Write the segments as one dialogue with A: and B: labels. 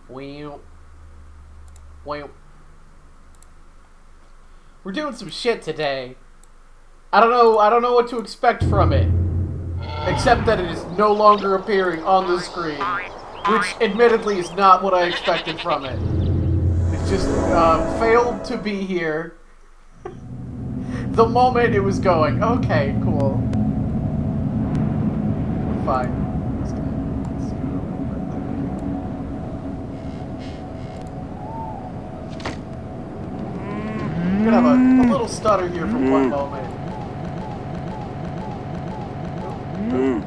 A: We're doing some shit today. I don't know what to expect from it. Except that it is no longer appearing on the screen. Which, admittedly, is not what I expected from it. It's just, failed to be here. The moment it was going. Okay, cool. Fine. I'm gonna have a little stutter here for one moment.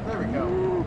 A: There we go.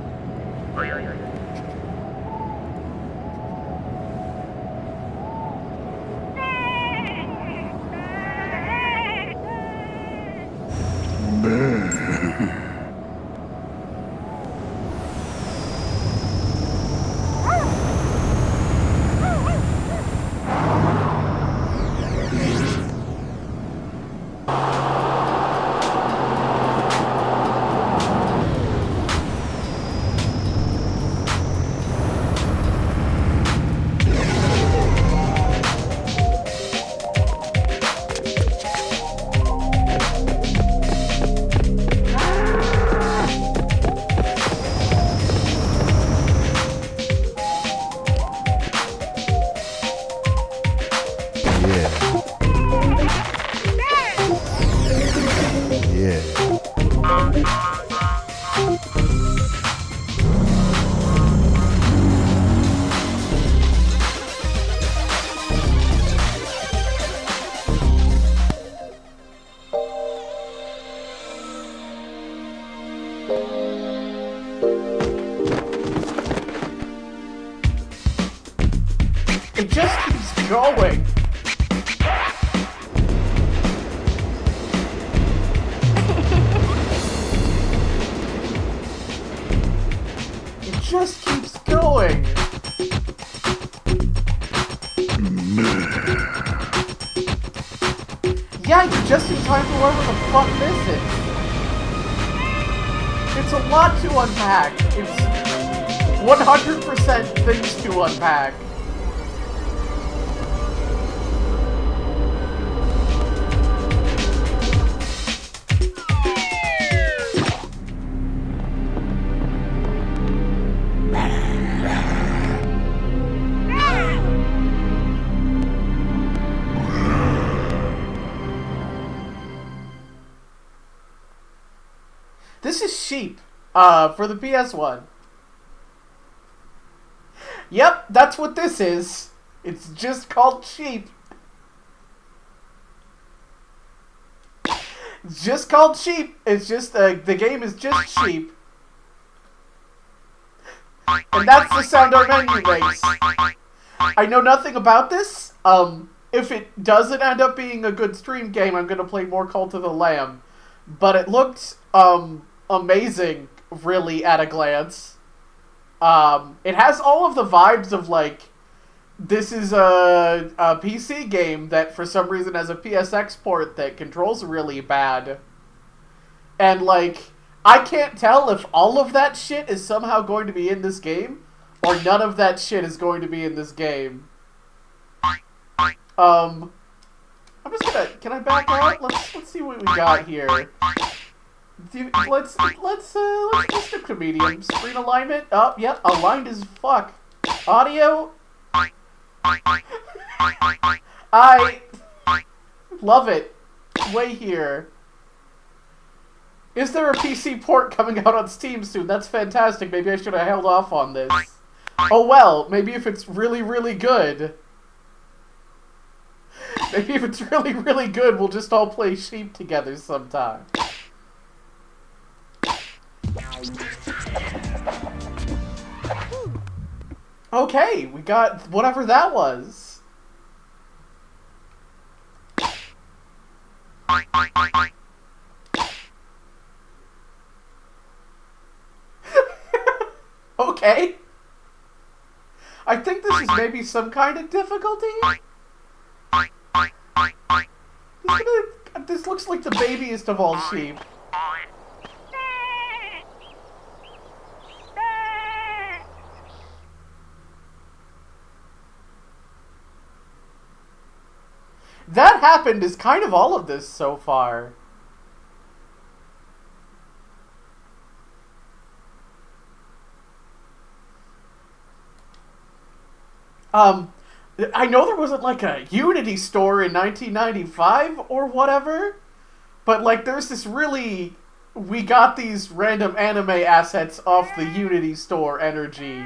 A: It just keeps going. It just keeps going. Yeah, you're just in time for whatever the fuck this is. It's a lot to unpack. It's 100% things to unpack. This is Sheep, for the PS1. Yep, that's what this is. It's just called Sheep. It's just called Sheep. It's just, the game is just Sheep. And that's the sound our menu makes. I know nothing about this. If it doesn't end up being a good stream game, I'm gonna play more Cult of the Lamb. But it looked, amazing, really, at a glance. It has all of the vibes of, like, this is a PC game that for some reason has a PSX port that controls really bad. And, like, I can't tell if all of that shit is somehow going to be in this game, or none of that shit is going to be in this game. I'm just gonna, can I back out? Let's see what we got here. Let's do comedian. Screen alignment. Oh, yep, aligned as fuck. Audio. I love it. Way here. Is there a PC port coming out on Steam soon? That's fantastic. Maybe I should have held off on this. Oh well, maybe if it's really, really good. Maybe if it's really, really good, we'll just all play Sheep together sometime. Okay, we got whatever that was. Okay. I think this is maybe some kind of difficulty. This looks like the babiest of all sheep. That happened is kind of all of this so far. I know there wasn't like a Unity store in 1995 or whatever, but like there's this really, we got these random anime assets off the Unity store energy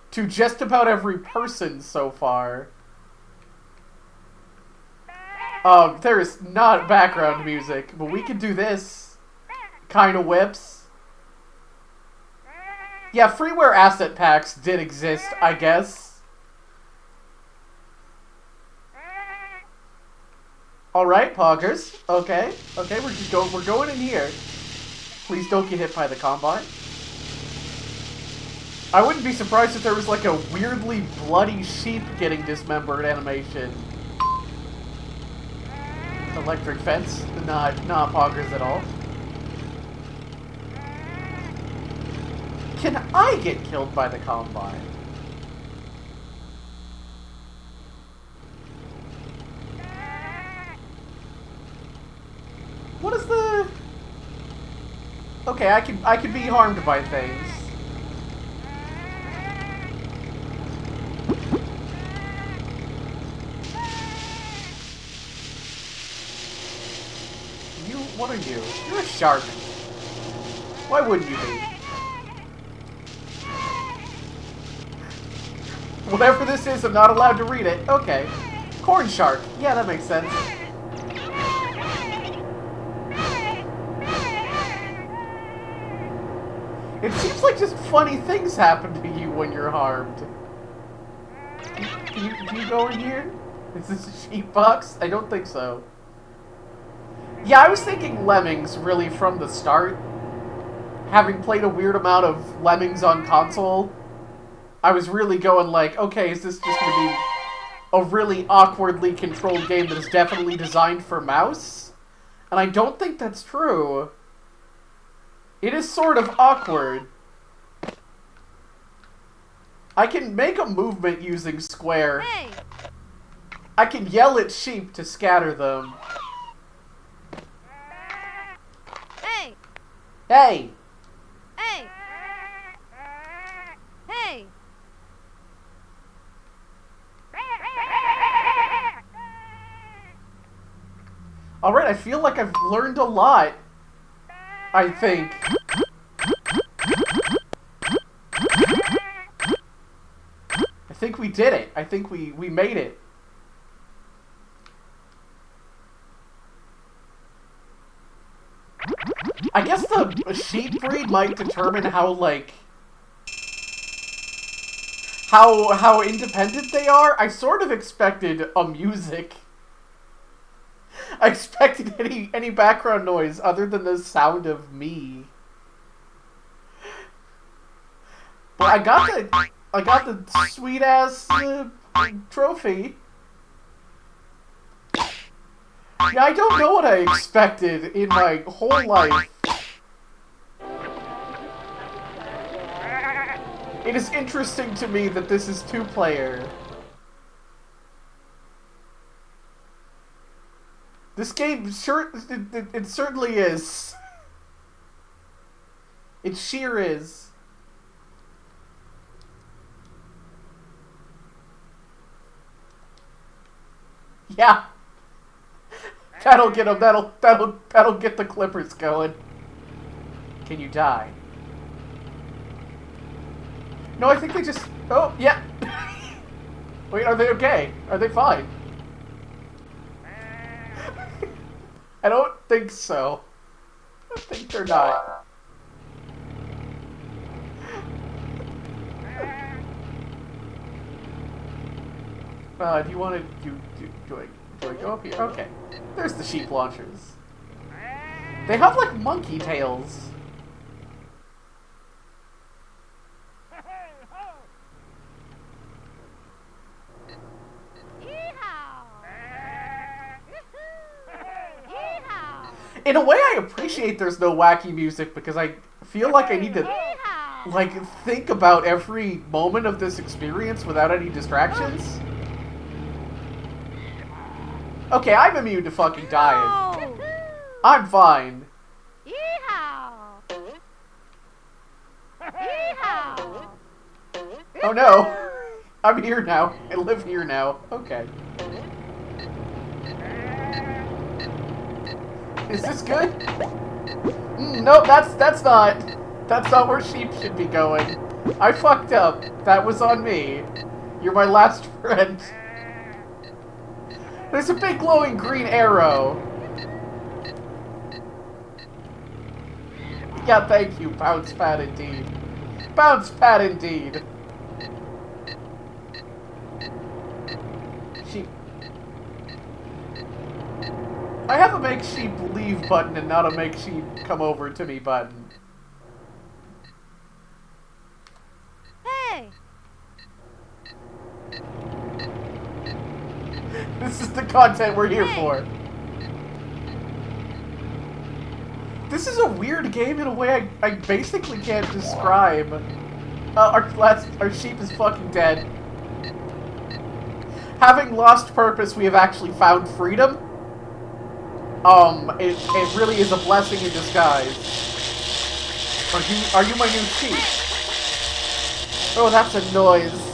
A: to just about every person so far. There is not background music, but we can do this. Kind of whips. Yeah, freeware asset packs did exist, I guess. Alright, poggers. Okay, we're going in here. Please don't get hit by the combine. I wouldn't be surprised if there was like a weirdly bloody sheep getting dismembered animation. Electric fence? Not poggers at all. Can I get killed by the combine? What is the... Okay, I can be harmed by things. What are you? You're a shark. Why wouldn't you be? Whatever this is, I'm not allowed to read it. Okay. Corn shark. Yeah, that makes sense. It seems like just funny things happen to you when you're harmed. Do you go in here? Is this a sheep box? I don't think so. Yeah, I was thinking Lemmings, really, from the start. Having played a weird amount of Lemmings on console, I was really going like, okay, is this just going to be a really awkwardly controlled game that is definitely designed for mouse? And I don't think that's true. It is sort of awkward. I can make a movement using square.
B: Hey.
A: I can yell at sheep to scatter them.
B: Hey!
A: Hey!
B: Hey! Hey!
A: Alright, I feel like I've learned a lot. I think. I think we did it. I think we made it. I guess the sheep breed might determine how, like... How independent they are. I sort of expected a music. I expected any background noise other than the sound of me. But I got the sweet ass trophy. Yeah, I don't know what I expected in my whole life. It is interesting to me that this is two-player. This game, sure, it certainly is. It sheer is. Yeah. That'll get them, that'll get the clippers going. Can you die? No, I think they just... Oh, yeah. Wait, are they okay? Are they fine? I don't think so. I think they're not. Do you want to... Do I go up here? Okay. There's the sheep launchers. They have, like, monkey tails. In a way, I appreciate there's no wacky music because I feel like I need to, like, think about every moment of this experience without any distractions. Okay, I'm immune to fucking dying.
B: Oh!
A: I'm fine.
B: Yeehaw! Yeehaw!
A: Oh no. I'm here now. I live here now. Okay. Is this good? Nope, that's not where sheep should be going. I fucked up. That was on me. You're my last friend. There's a big glowing green arrow. Yeah, thank you, Bounce Pad indeed. Bounce Pad indeed. Sheep. I have a make sheep leave button and not a make sheep come over to me button.
B: Hey!
A: This is the content we're here for. This is a weird game in a way I basically can't describe. Our sheep is fucking dead. Having lost purpose, we have actually found freedom. It really is a blessing in disguise. Are you my new sheep? Oh, that's a noise.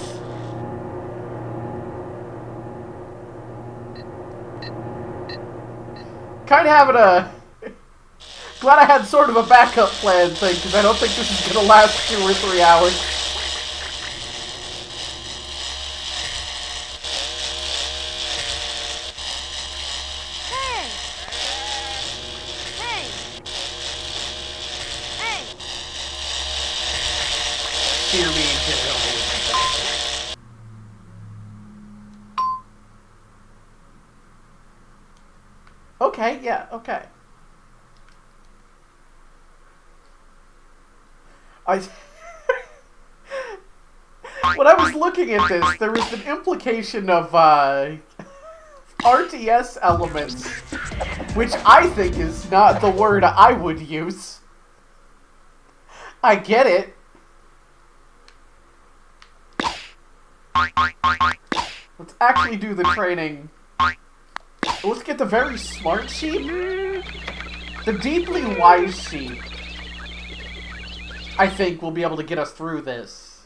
A: Kinda having a... Glad I had sort of a backup plan thing, because I don't think this is gonna last 2 or 3 hours.
B: Hey! Hey! Hey!
A: Hear me and get it over with. Okay, yeah, okay. When I was looking at this, there was an implication of, RTS elements, which I think is not the word I would use. I get it. Let's actually do the training. Let's get the very smart sheep. The deeply wise sheep, I think, will be able to get us through this.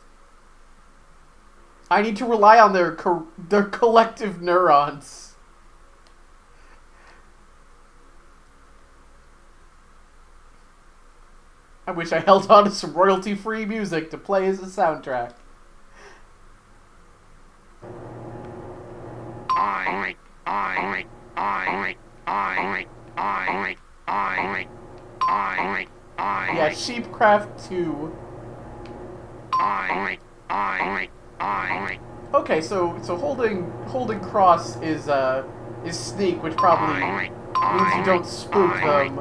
A: I need to rely on their collective neurons. I wish I held on to some royalty-free music to play as a soundtrack. Yeah, Sheepcraft 2. Okay, so holding cross is sneak, which probably means you don't spook them.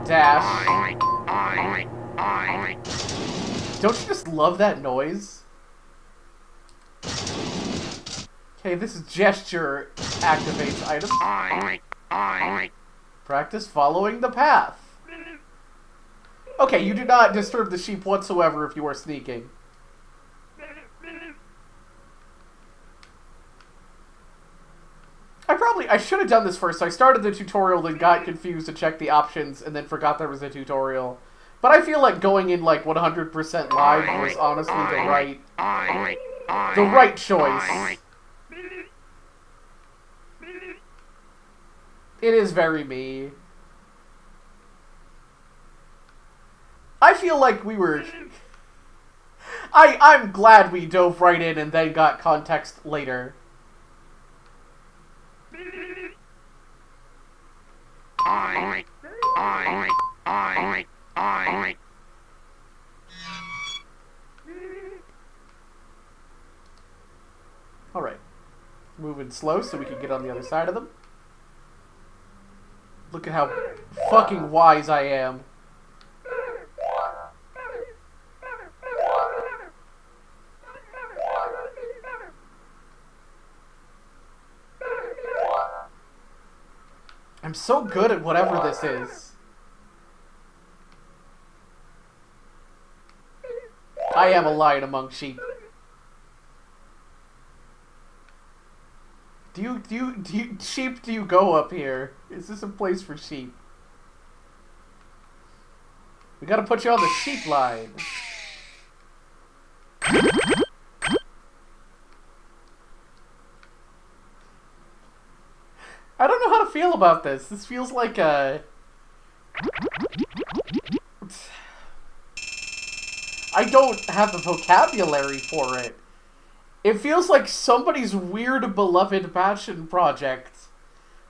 A: Dash. Don't you just love that noise? Okay, this gesture activates items. Practice following the path. Okay, you do not disturb the sheep whatsoever if you are sneaking. I should have done this first. I started the tutorial, then got confused to check the options, and then forgot there was a tutorial. But I feel like going in like 100% live was honestly the right choice. It is very me. I feel like we were... I'm glad we dove right in and then got context later. Alright. Moving slow so we can get on the other side of them. Look at how fucking wise I am. I'm so good at whatever this is. I am a lion among sheep. Sheep, do you go up here? Is this a place for sheep? We gotta put you on the sheep line. I don't know how to feel about this. This feels like a... I don't have the vocabulary for it. It feels like somebody's weird beloved passion project,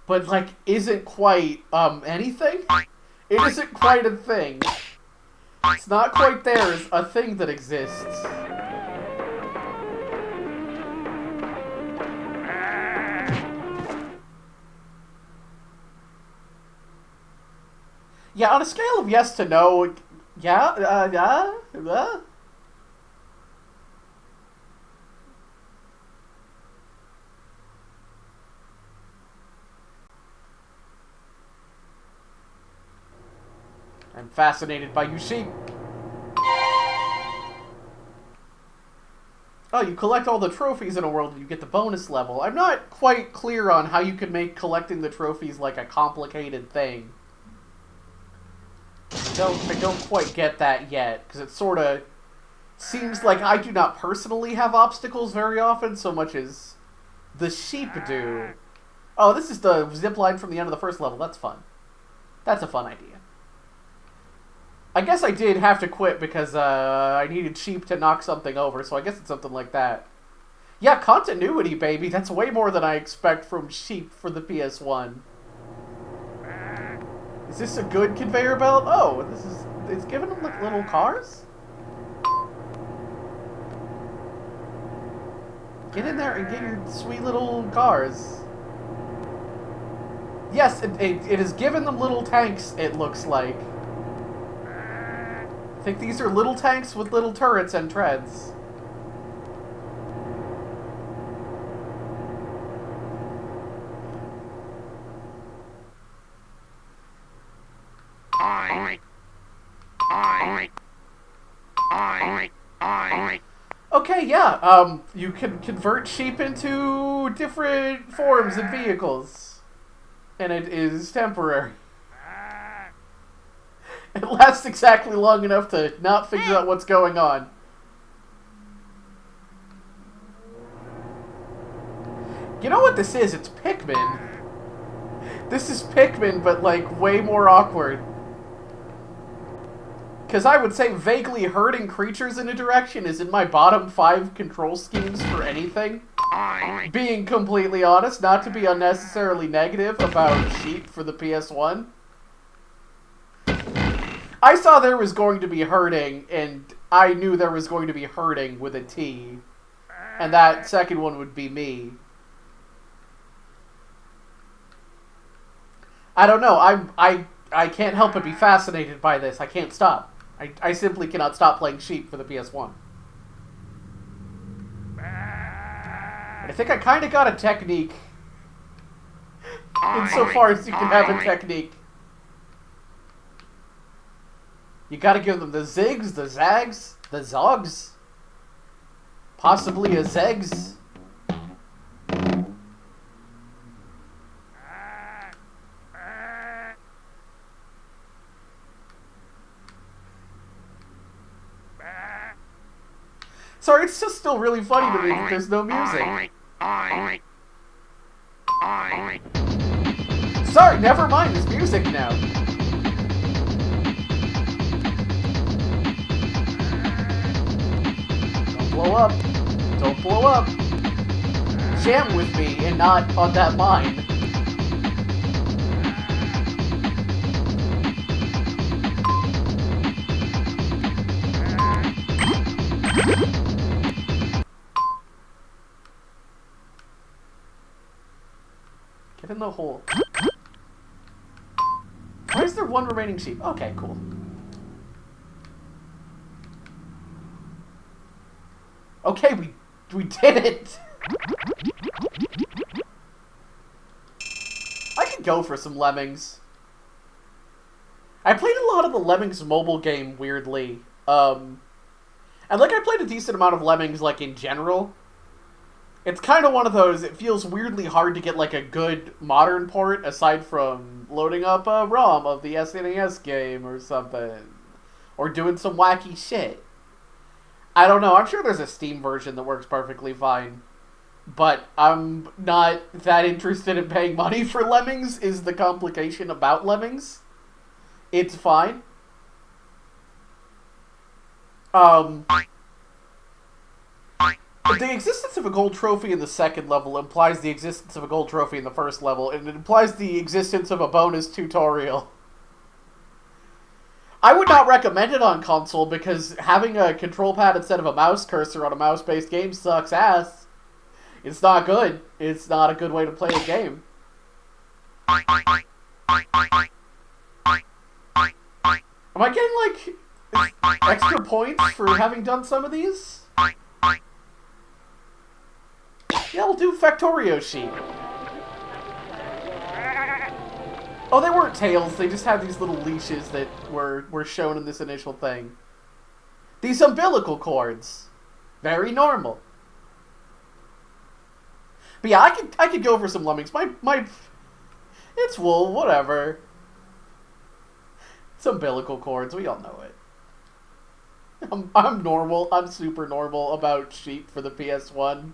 A: but like isn't quite anything. It isn't quite a thing. It's not quite there as a thing that exists. Yeah, on a scale of yes to no, yeah. I'm fascinated by you sheep. Oh, you collect all the trophies in a world and you get the bonus level. I'm not quite clear on how you could make collecting the trophies like a complicated thing. I don't quite get that yet, because it sort of seems like I do not personally have obstacles very often, so much as the sheep do. Oh, this is the zip line from the end of the first level. That's fun. That's a fun idea. I guess I did have to quit because I needed sheep to knock something over, so I guess it's something like that. Yeah, continuity, baby. That's way more than I expect from sheep for the PS1. Is this a good conveyor belt? Oh, it's giving them like little cars? Get in there and get your sweet little cars. Yes, it has given them little tanks, it looks like. I think these are little tanks with little turrets and treads. Okay, yeah, you can convert sheep into different forms and vehicles. And it is temporary. It lasts exactly long enough to not figure out what's going on. You know what this is? It's Pikmin. This is Pikmin, but like way more awkward. Because I would say vaguely herding creatures in a direction is in my bottom 5 control schemes for anything. Being completely honest, not to be unnecessarily negative about sheep for the PS1. I saw there was going to be herding, and I knew there was going to be herding with a T. And that second one would be me. I don't know, I can't help but be fascinated by this. I can't stop. I simply cannot stop playing sheep for the PS1. I think I kind of got a technique. Insofar as you can have a technique. You gotta give them the zigs, the zags, the zogs. Possibly a zegs. Sorry, it's just still really funny to me that there's no music. Sorry, never mind, there's music now. Don't blow up. Don't blow up. Jam with me and not on that mine. Get in the hole. Why is there one remaining sheep? Okay, cool. Okay, we did it! I could go for some Lemmings. I played a lot of the Lemmings mobile game, weirdly. And like, I played a decent amount of Lemmings, like, in general. It's kind of one of those, it feels weirdly hard to get like a good modern port aside from loading up a ROM of the SNES game or something. Or doing some wacky shit. I don't know, I'm sure there's a Steam version that works perfectly fine. But I'm not that interested in paying money for Lemmings, is the complication about Lemmings. It's fine. The existence of a gold trophy in the second level implies the existence of a gold trophy in the first level, and it implies the existence of a bonus tutorial. I would not recommend it on console because having a control pad instead of a mouse cursor on a mouse-based game sucks ass. It's not good. It's not a good way to play a game. Am I getting, like, extra points for having done some of these? Yeah, we'll do Factorio Sheep. Oh, they weren't tails. They just had these little leashes that were shown in this initial thing. These umbilical cords. Very normal. But yeah, I could go for some lemmings. It's wool, whatever. It's umbilical cords. We all know it. I'm normal. I'm super normal about sheep for the PS1.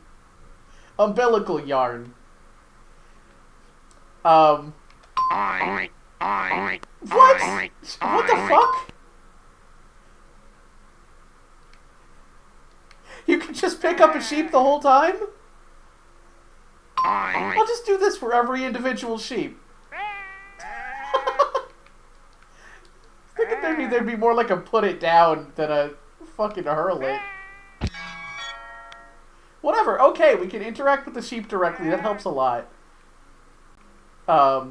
A: Umbilical yarn. What? What the fuck? You can just pick up a sheep the whole time? I'll just do this for every individual sheep. I think maybe there'd be more like a put it down than a fucking hurl it. Whatever, okay, we can interact with the sheep directly, that helps a lot. Are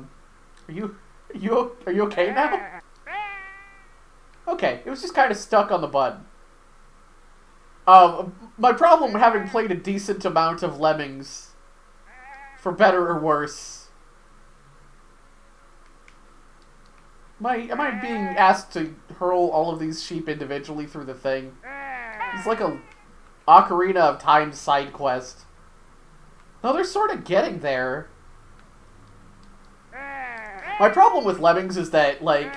A: you okay now? Okay, it was just kind of stuck on the button. My problem with having played a decent amount of Lemmings, for better or worse. Am I being asked to hurl all of these sheep individually through the thing? It's like a Ocarina of Time side quest. No, they're sort of getting there. My problem with Lemmings is that, like,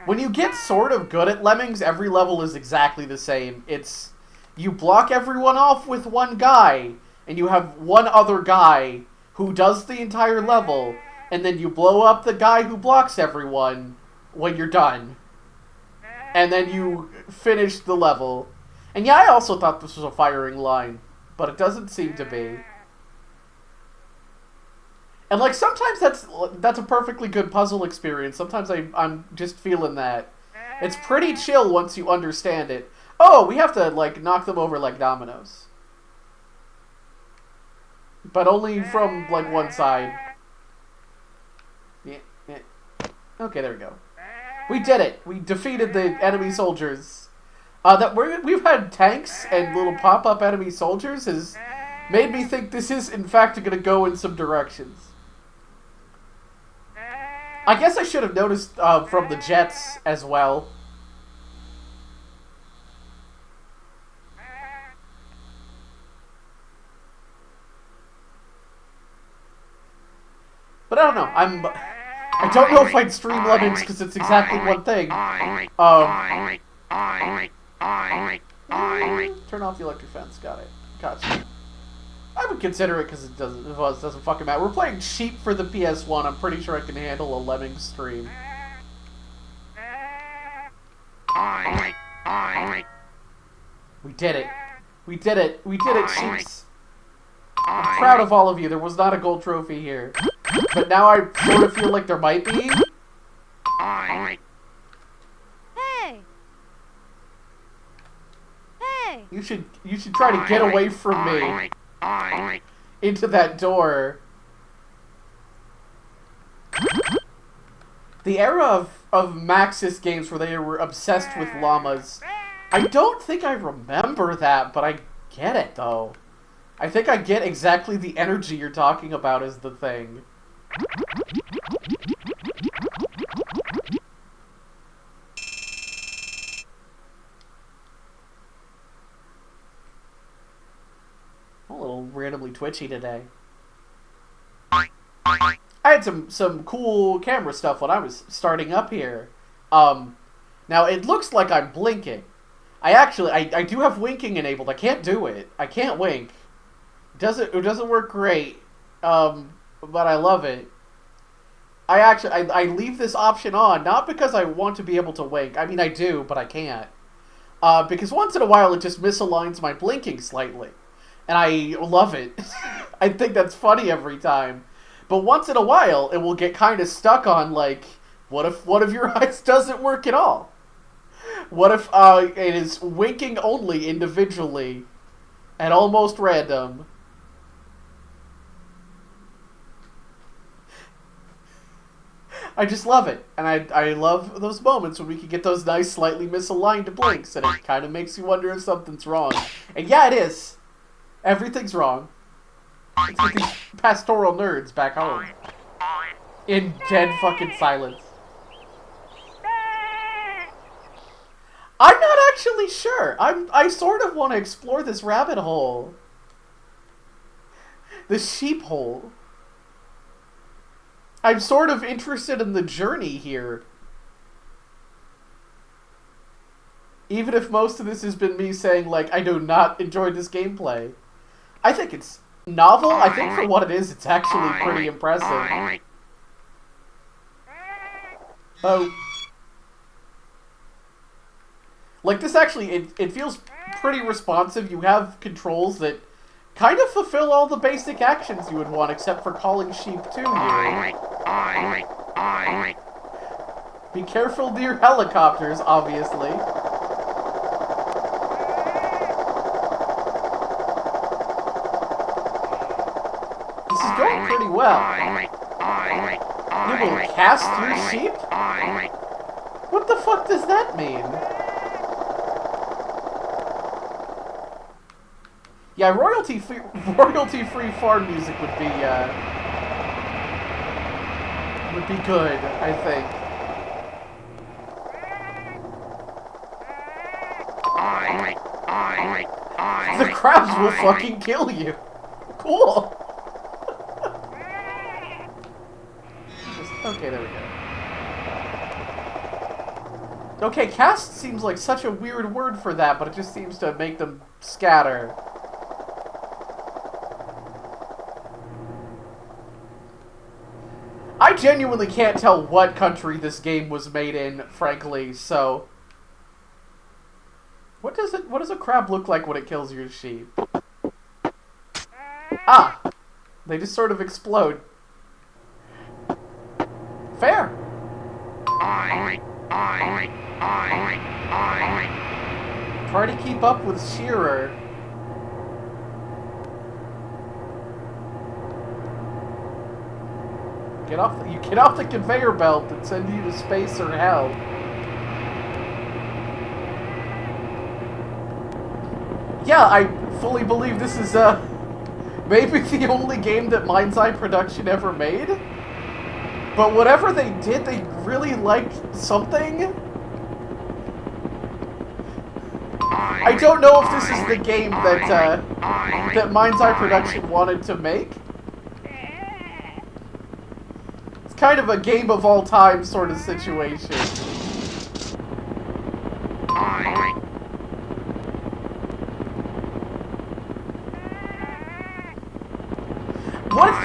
A: when you get sort of good at Lemmings, every level is exactly the same. It's, you block everyone off with one guy, and you have one other guy who does the entire level, and then you blow up the guy who blocks everyone when you're done. And then you finish the level. And yeah, I also thought this was a firing line, but it doesn't seem to be. And, like, sometimes that's a perfectly good puzzle experience. Sometimes I'm just feeling that. It's pretty chill once you understand it. Oh, we have to, like, knock them over like dominoes. But only from, like, one side. Yeah. Okay, there we go. We did it! We defeated the enemy soldiers. We've had tanks and little pop-up enemy soldiers has made me think this is, in fact, going to go in some directions. I guess I should have noticed from the jets as well. But I don't know. I don't know if I'd stream Lemmings because it's exactly one thing. Turn off the electric fence. Got it. Gotcha. I would consider it because it doesn't fucking matter. We're playing cheap for the PS1. I'm pretty sure I can handle a Lemmings stream. We did it. We did it. We did it, sheeps. I'm proud of all of you. There was not a gold trophy here. But now I sort of feel like there might be.
B: Hey! Hey!
A: You should try to get away from me. Into that door. The era of Maxis games where they were obsessed with llamas. I don't think I remember that, but I get it, though. I think I get exactly the energy you're talking about as the thing. randomly twitchy today. I had some cool camera stuff when I was starting up here. Now it looks like I'm blinking. I do have winking enabled. I can't do it. I can't wink. It doesn't work great. But I love it. I leave this option on, not because I want to be able to wink. I mean, I do, but I can't. Because once in a while it just misaligns my blinking slightly. And I love it. I think that's funny every time. But once in a while it will get kind of stuck on, like, what if one of your eyes doesn't work at all? What if it is winking only individually and almost random? I just love it. And I love those moments when we can get those nice, slightly misaligned blinks, and it kind of makes you wonder if something's wrong. And yeah, it is. Everything's wrong. It's like these pastoral nerds back home. In dead fucking silence. I'm not actually sure. I sort of want to explore this rabbit hole. The sheep hole. I'm sort of interested in the journey here. Even if most of this has been me saying, like, I do not enjoy this gameplay. I think it's novel. I think for what it is, it's actually pretty impressive. Oh. Like, this actually, it feels pretty responsive. You have controls that kind of fulfill all the basic actions you would want, except for calling sheep to you. Be careful near helicopters, obviously. This is going pretty well. You will cast your sheep? What the fuck does that mean? Yeah, royalty-free farm music would be good, I think. The crabs will fucking kill you. Cool. Okay, there we go. Okay, cast seems like such a weird word for that, but it just seems to make them scatter. I genuinely can't tell what country this game was made in, frankly, so... What does a crab look like when it kills your sheep? Ah! They just sort of explode. Fair! Try to keep up with Shearer. You get off the conveyor belt and send you to space or hell. Yeah, I fully believe this is maybe the only game that Mind's Eye Production ever made. But whatever they did, they really liked something. I don't know if this is the game that Mind's Eye Production wanted to make. It's kind of a game of all time sort of situation.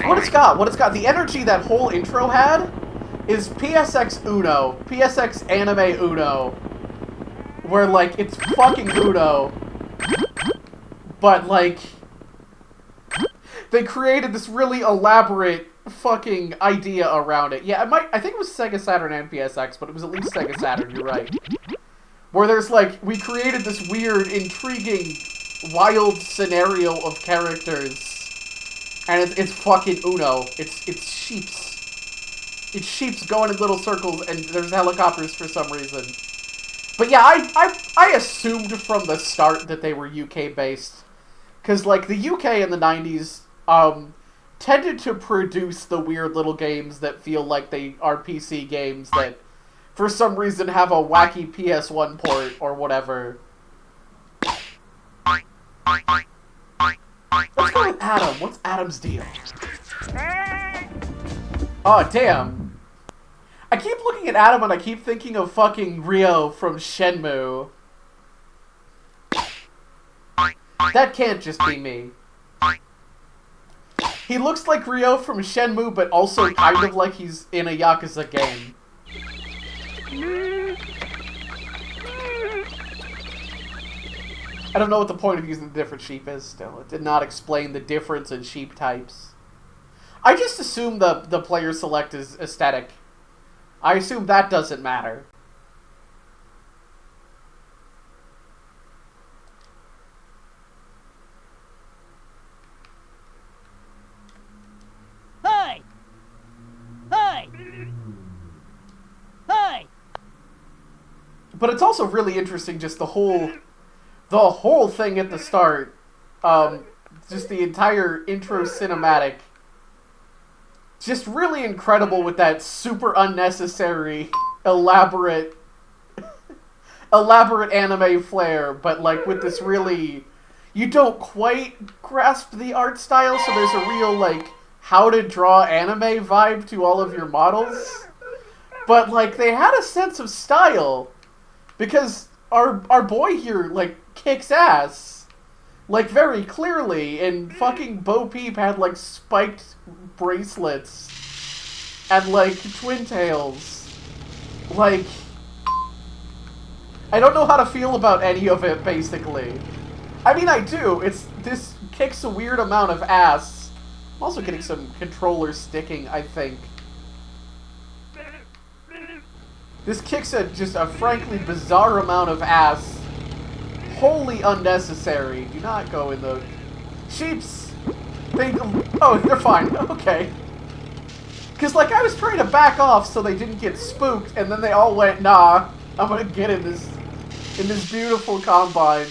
A: What it's got, the energy that whole intro had is PSX Uno, PSX Anime Uno, where, like, it's fucking Uno, but, like, they created this really elaborate fucking idea around it. Yeah, I think it was Sega Saturn and PSX, but it was at least Sega Saturn, you're right. Where there's, like, we created this weird, intriguing, wild scenario of characters. And it's fucking Uno. It's sheeps. It's sheeps going in little circles, and there's helicopters for some reason. But yeah, I assumed from the start that they were UK-based. Because, like, the UK in the 90s tended to produce the weird little games that feel like they are PC games that, for some reason, have a wacky PS1 port or whatever. Let's go with Adam? What's Adam's deal? Oh, damn. I keep looking at Adam and I keep thinking of fucking Ryo from Shenmue. That can't just be me. He looks like Ryo from Shenmue, but also kind of like he's in a Yakuza game. I don't know what the point of using the different sheep is still. It did not explain the difference in sheep types. I just assume the player select is aesthetic. I assume that doesn't matter.
B: Hey! Hey! Hey!
A: But it's also really interesting, just the whole thing at the start. Just the entire intro cinematic. Just really incredible with that super unnecessary, elaborate anime flair, but like with this really, you don't quite grasp the art style, so there's a real like how to draw anime vibe to all of your models. But like they had a sense of style, because our boy here like kicks ass. Like, very clearly, and fucking Bo Peep had, like, spiked bracelets and, like, twin tails. Like, I don't know how to feel about any of it, basically. I mean, I do. This kicks a weird amount of ass. I'm also getting some controller sticking, I think. This kicks just a frankly bizarre amount of ass. Wholly unnecessary. Do not go in the... Sheeps! Oh, they're fine. Okay. Because, like, I was trying to back off so they didn't get spooked, and then they all went, nah, I'm gonna get in this beautiful combine.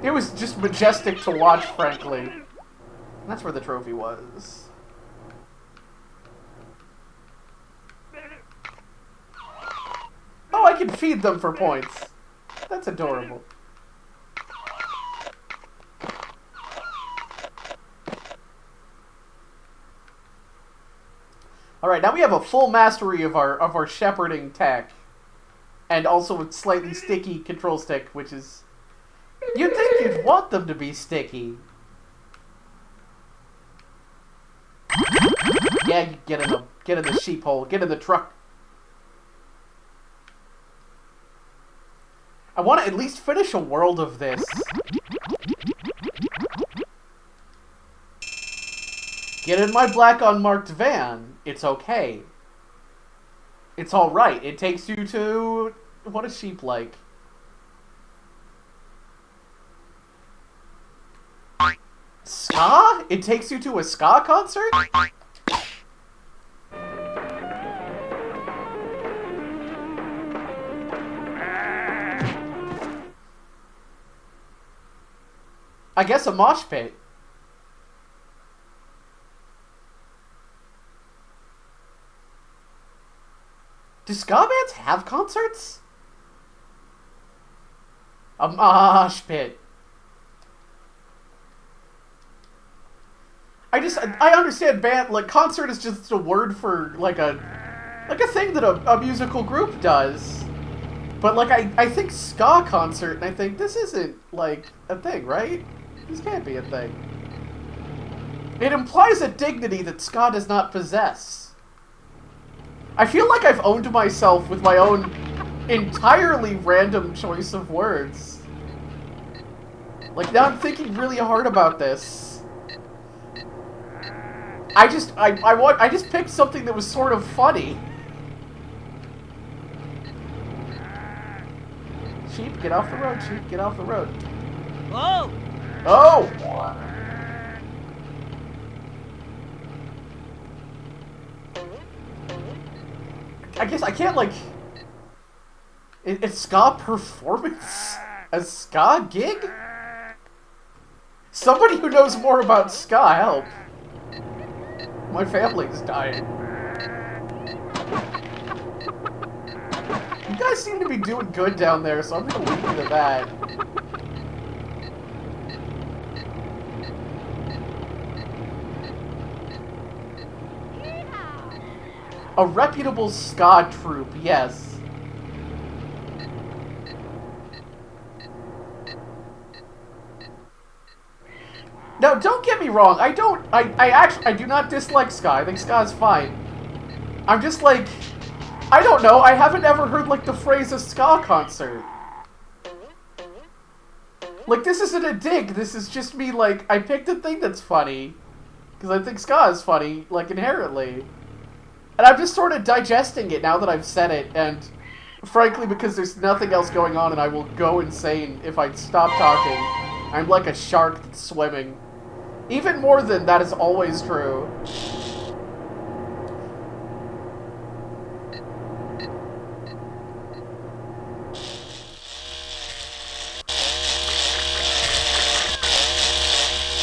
A: It was just majestic to watch, frankly. And that's where the trophy was. Oh, I can feed them for points. That's adorable. Alright, now we have a full mastery of our shepherding tech. And also a slightly sticky control stick, which is... You'd think you'd want them to be sticky. Yeah, get in the sheep hole, get in the truck. I want to at least finish a world of this. Get in my black unmarked van. It's okay. It's alright. It takes you to... What is sheep like? Ska? It takes you to a ska concert? I guess a mosh pit. Do ska bands have concerts? A mosh pit. I understand like concert is just a word for like a thing that a musical group does. But like I think ska concert and I think this isn't like a thing, right? This can't be a thing. It implies a dignity that ska does not possess. I feel like I've owned myself with my own entirely random choice of words. Like, now I'm thinking really hard about this. I just picked something that was sort of funny. Sheep, get off the road, sheep, get off the road.
B: Whoa!
A: Oh! I guess I can't, like... Is ska performance a ska gig? Somebody who knows more about ska, help. My family's dying. guys seem to be doing good down there, so I'm gonna leave it at that. A reputable ska troupe, yes. Now, don't get me wrong, I do not dislike ska. I think ska is fine. I'm just like, I don't know, I haven't ever heard, like, the phrase a ska concert. Like, this isn't a dig, this is just me, like, I picked a thing that's funny. Because I think ska is funny, like, inherently. And I'm just sort of digesting it now that I've said it, and frankly, because there's nothing else going on and I will go insane if I stop talking. I'm like a shark that's swimming. Even more than that is always true.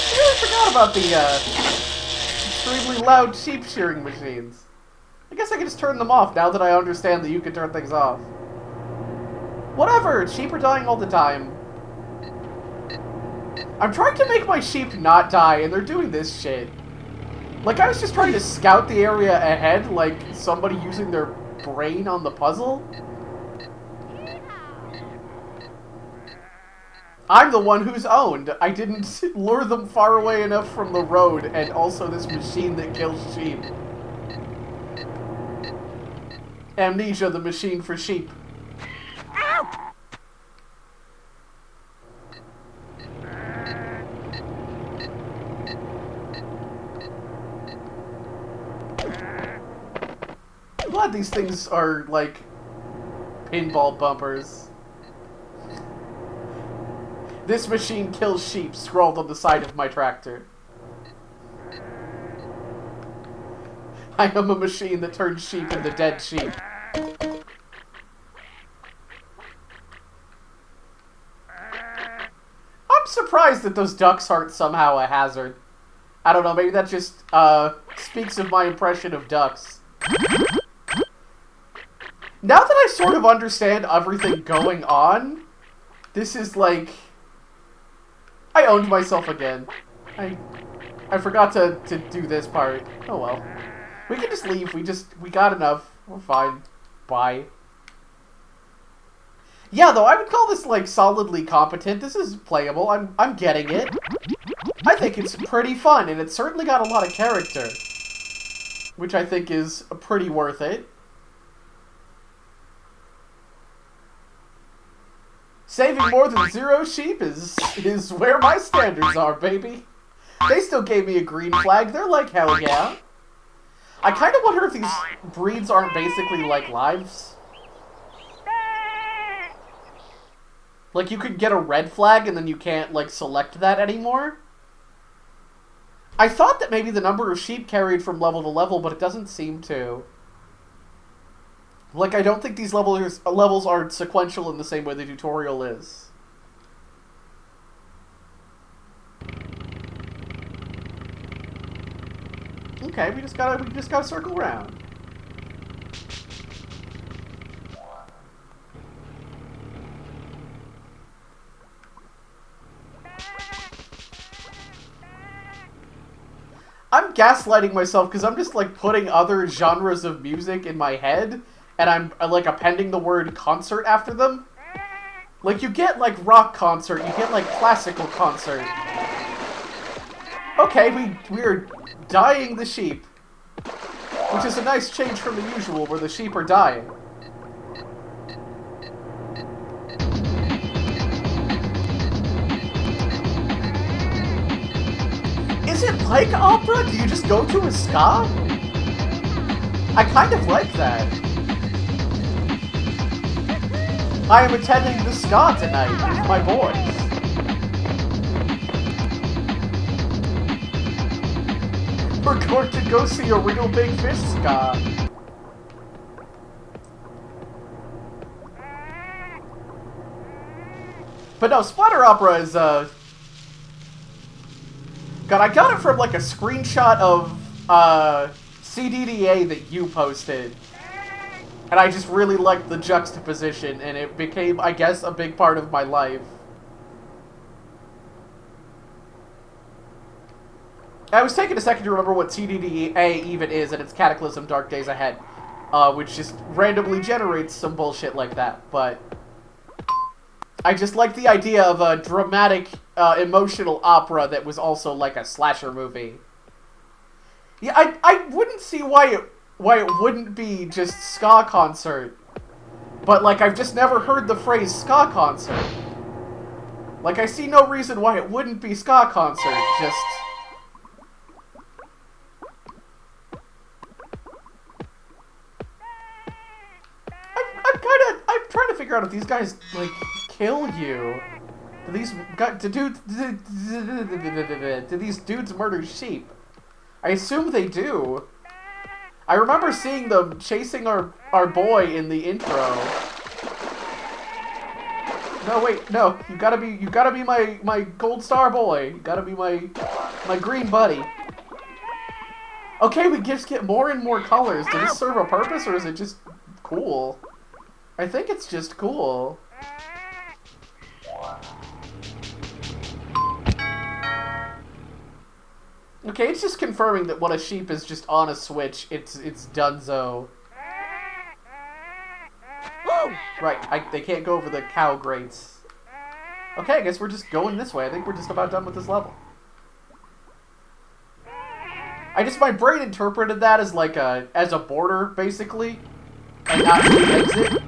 A: I really forgot about the extremely loud sheep shearing machines. I guess I can just turn them off now that I understand that you can turn things off. Whatever, sheep are dying all the time. I'm trying to make my sheep not die, and they're doing this shit. Like, I was just trying to scout the area ahead, like somebody using their brain on the puzzle. I'm the one who's owned. I didn't lure them far away enough from the road, and also this machine that kills sheep. Amnesia, the machine for sheep.
B: Ow!
A: I'm glad these things are, like, pinball bumpers. This machine kills sheep, scrawled on the side of my tractor. I am a machine that turns sheep into dead sheep. I'm surprised that those ducks aren't somehow a hazard. I don't know, maybe that just, speaks of my impression of ducks. Now that I sort of understand everything going on, this is like... I owned myself again. I forgot to do this part. Oh well. We can just leave. We got enough. We're fine. Bye. Yeah, though, I would call this, like, solidly competent. This is playable. I'm getting it. I think it's pretty fun, and it's certainly got a lot of character. Which I think is pretty worth it. Saving more than 0 sheep is where my standards are, baby. They still gave me a green flag. They're like, hell yeah. I kind of wonder if these breeds aren't basically like lives. Like, you could get a red flag and then you can't, like, select that anymore. I thought that maybe the number of sheep carried from level to level, but it doesn't seem to. Like, I don't think these levels are sequential in the same way the tutorial is. Okay, we just gotta circle around. I'm gaslighting myself because I'm just, like, putting other genres of music in my head, and I'm like, appending the word concert after them. Like, you get, like, rock concert, you get, like, classical concert. Okay, we're dyeing the sheep. Which is a nice change from the usual, where the sheep are dying. Is it like opera? Do you just go to a ska? I kind of like that. I am attending the ska tonight with my boys. We're going to go see a real big fish ska. But no, splatter opera is, God, I got it from, like, a screenshot of, CDDA that you posted. And I just really liked the juxtaposition, and it became, I guess, a big part of my life. I was taking a second to remember what TDDA even is, and it's Cataclysm Dark Days Ahead, which just randomly generates some bullshit like that, but I just like the idea of a dramatic, emotional opera that was also like a slasher movie. Yeah, I wouldn't see why it wouldn't be just ska concert. But, like, I've just never heard the phrase ska concert. Like, I see no reason why it wouldn't be ska concert, just... I'm trying to figure out if these guys, like, kill you. Do these dudes murder sheep? I assume they do. I remember seeing them chasing our boy in the intro. No, wait, no. You gotta be my gold star boy. You gotta be my green buddy. Okay, we just get more and more colors. Does this serve a purpose, or is it just cool? I think it's just cool. Okay, it's just confirming that when a sheep is just on a switch, it's donezo. Right, they can't go over the cow grates. Okay, I guess we're just going this way. I think we're just about done with this level. My brain interpreted that as like as a border, basically, and not an exit.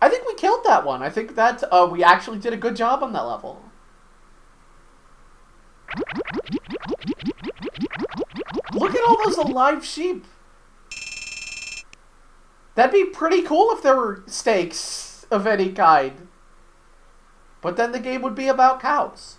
A: I think we killed that one. I think that we actually did a good job on that level. Look at all those alive sheep. That'd be pretty cool if there were stakes of any kind. But then the game would be about cows.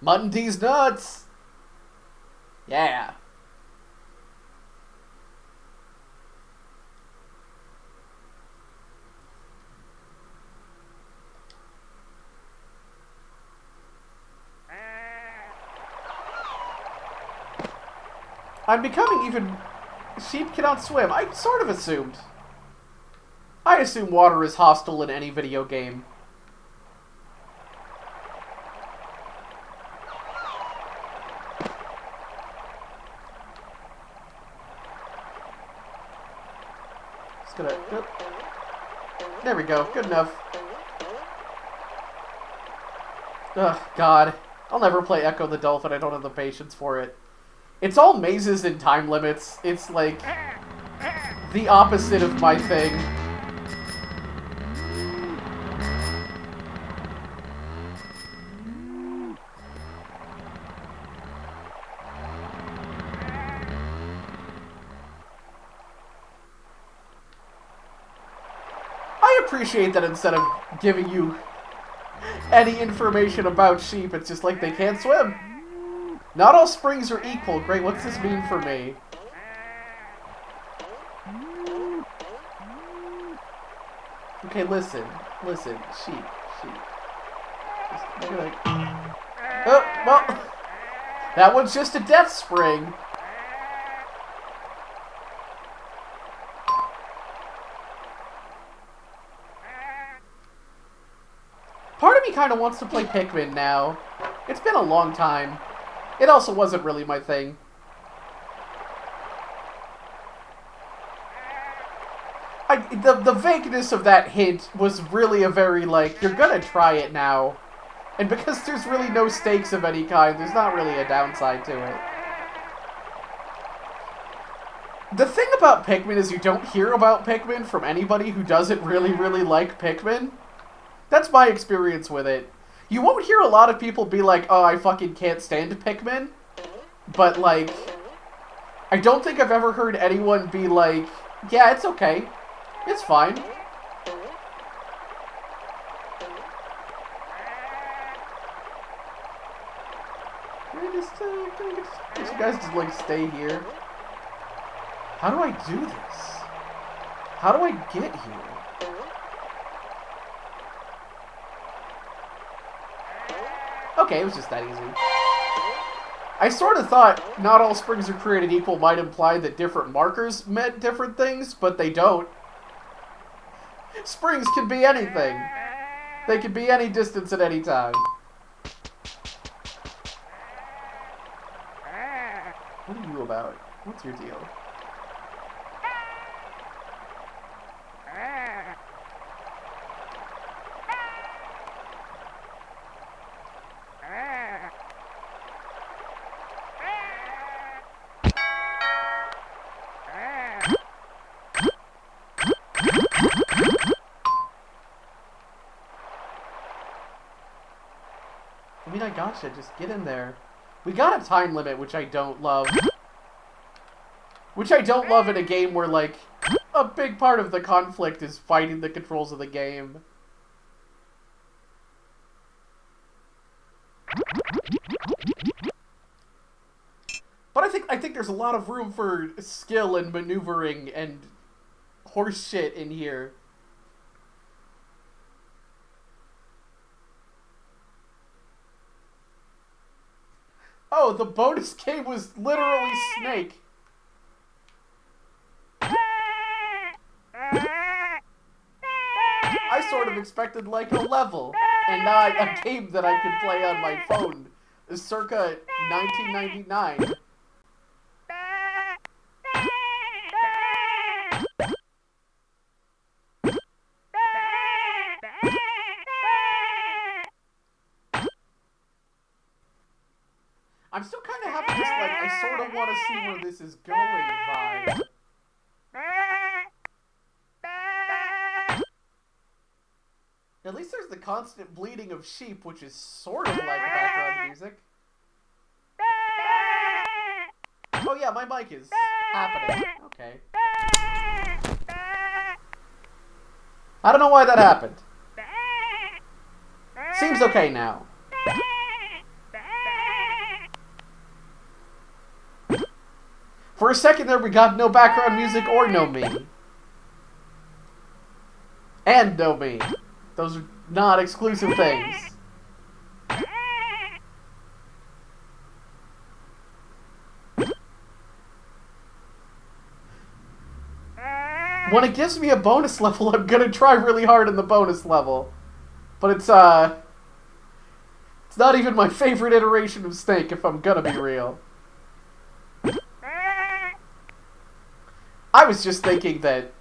A: Mutton D's nuts! Yeah. I'm becoming even... Sheep cannot swim. I sort of assumed. I assume water is hostile in any video game. Just gonna... There we go. Good enough. Ugh, God. I'll never play Echo the Dolphin. I don't have the patience for it. It's all mazes and time limits. It's like the opposite of my thing. I appreciate that instead of giving you any information about sheep, it's just like they can't swim. Not all springs are equal. Great, what's this mean for me? Okay, listen. Listen. Sheep. Oh, well. That one's just a death spring. Part of me kind of wants to play Pikmin now. It's been a long time. It also wasn't really my thing. The vagueness of that hint was really a very, like, you're gonna try it now. And because there's really no stakes of any kind, there's not really a downside to it. The thing about Pikmin is you don't hear about Pikmin from anybody who doesn't really like Pikmin. That's my experience with it. You won't hear a lot of people be like, oh, I fucking can't stand Pikmin. But, like, I don't think I've ever heard anyone be like, yeah, it's okay. It's fine. Can you guys just, like, stay here? How do I do this? How do I get here? Okay, it was just that easy. I sort of thought not all springs are created equal might imply that different markers meant different things, but they don't. Springs can be anything. They can be any distance at any time. What are you about? What's your deal? I mean, I gotcha. Just get in there. We got a time limit, which I don't love. Which I don't love in a game where, like, a big part of the conflict is fighting the controls of the game. But I think there's a lot of room for skill and maneuvering and horse shit in here. Oh, the bonus game was literally Snake. I sort of expected like a level, and not a game that I could play on my phone, circa 1999. I'm still kind of having this, like, I sort of want to see where this is going vibe. At least there's the constant bleating of sheep, which is sort of like background music. Oh yeah, my mic is happening. Okay. I don't know why that happened. Seems okay now. For a second there, we got no background music or no me. And no me. Those are not exclusive things. When it gives me a bonus level, I'm gonna try really hard in the bonus level. But it's not even my favorite iteration of Snake, if I'm gonna be real. I was just thinking that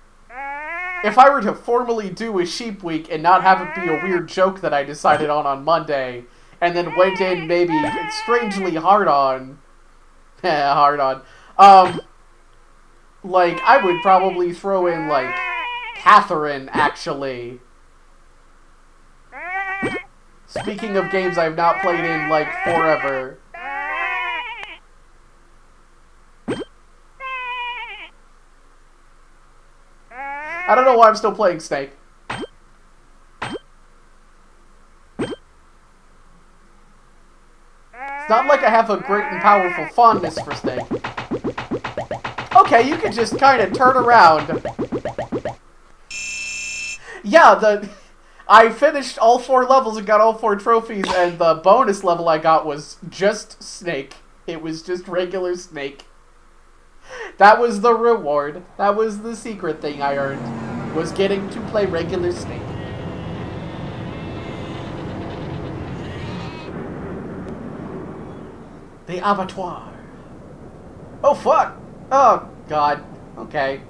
A: if I were to formally do a Sheep Week and not have it be a weird joke that I decided on Monday, and then went in maybe strangely hard on, like, I would probably throw in, like, Catherine, actually. Speaking of games I've not played in, like, forever. I don't know why I'm still playing Snake. It's not like I have a great and powerful fondness for Snake. Okay, you can just kind of turn around. Yeah, I finished all 4 levels and got all 4 trophies, and the bonus level I got was just Snake. It was just regular Snake. That was the reward. That was the secret thing I earned. Was getting to play regular Snake. The abattoir. Oh, fuck. Oh, God. Okay.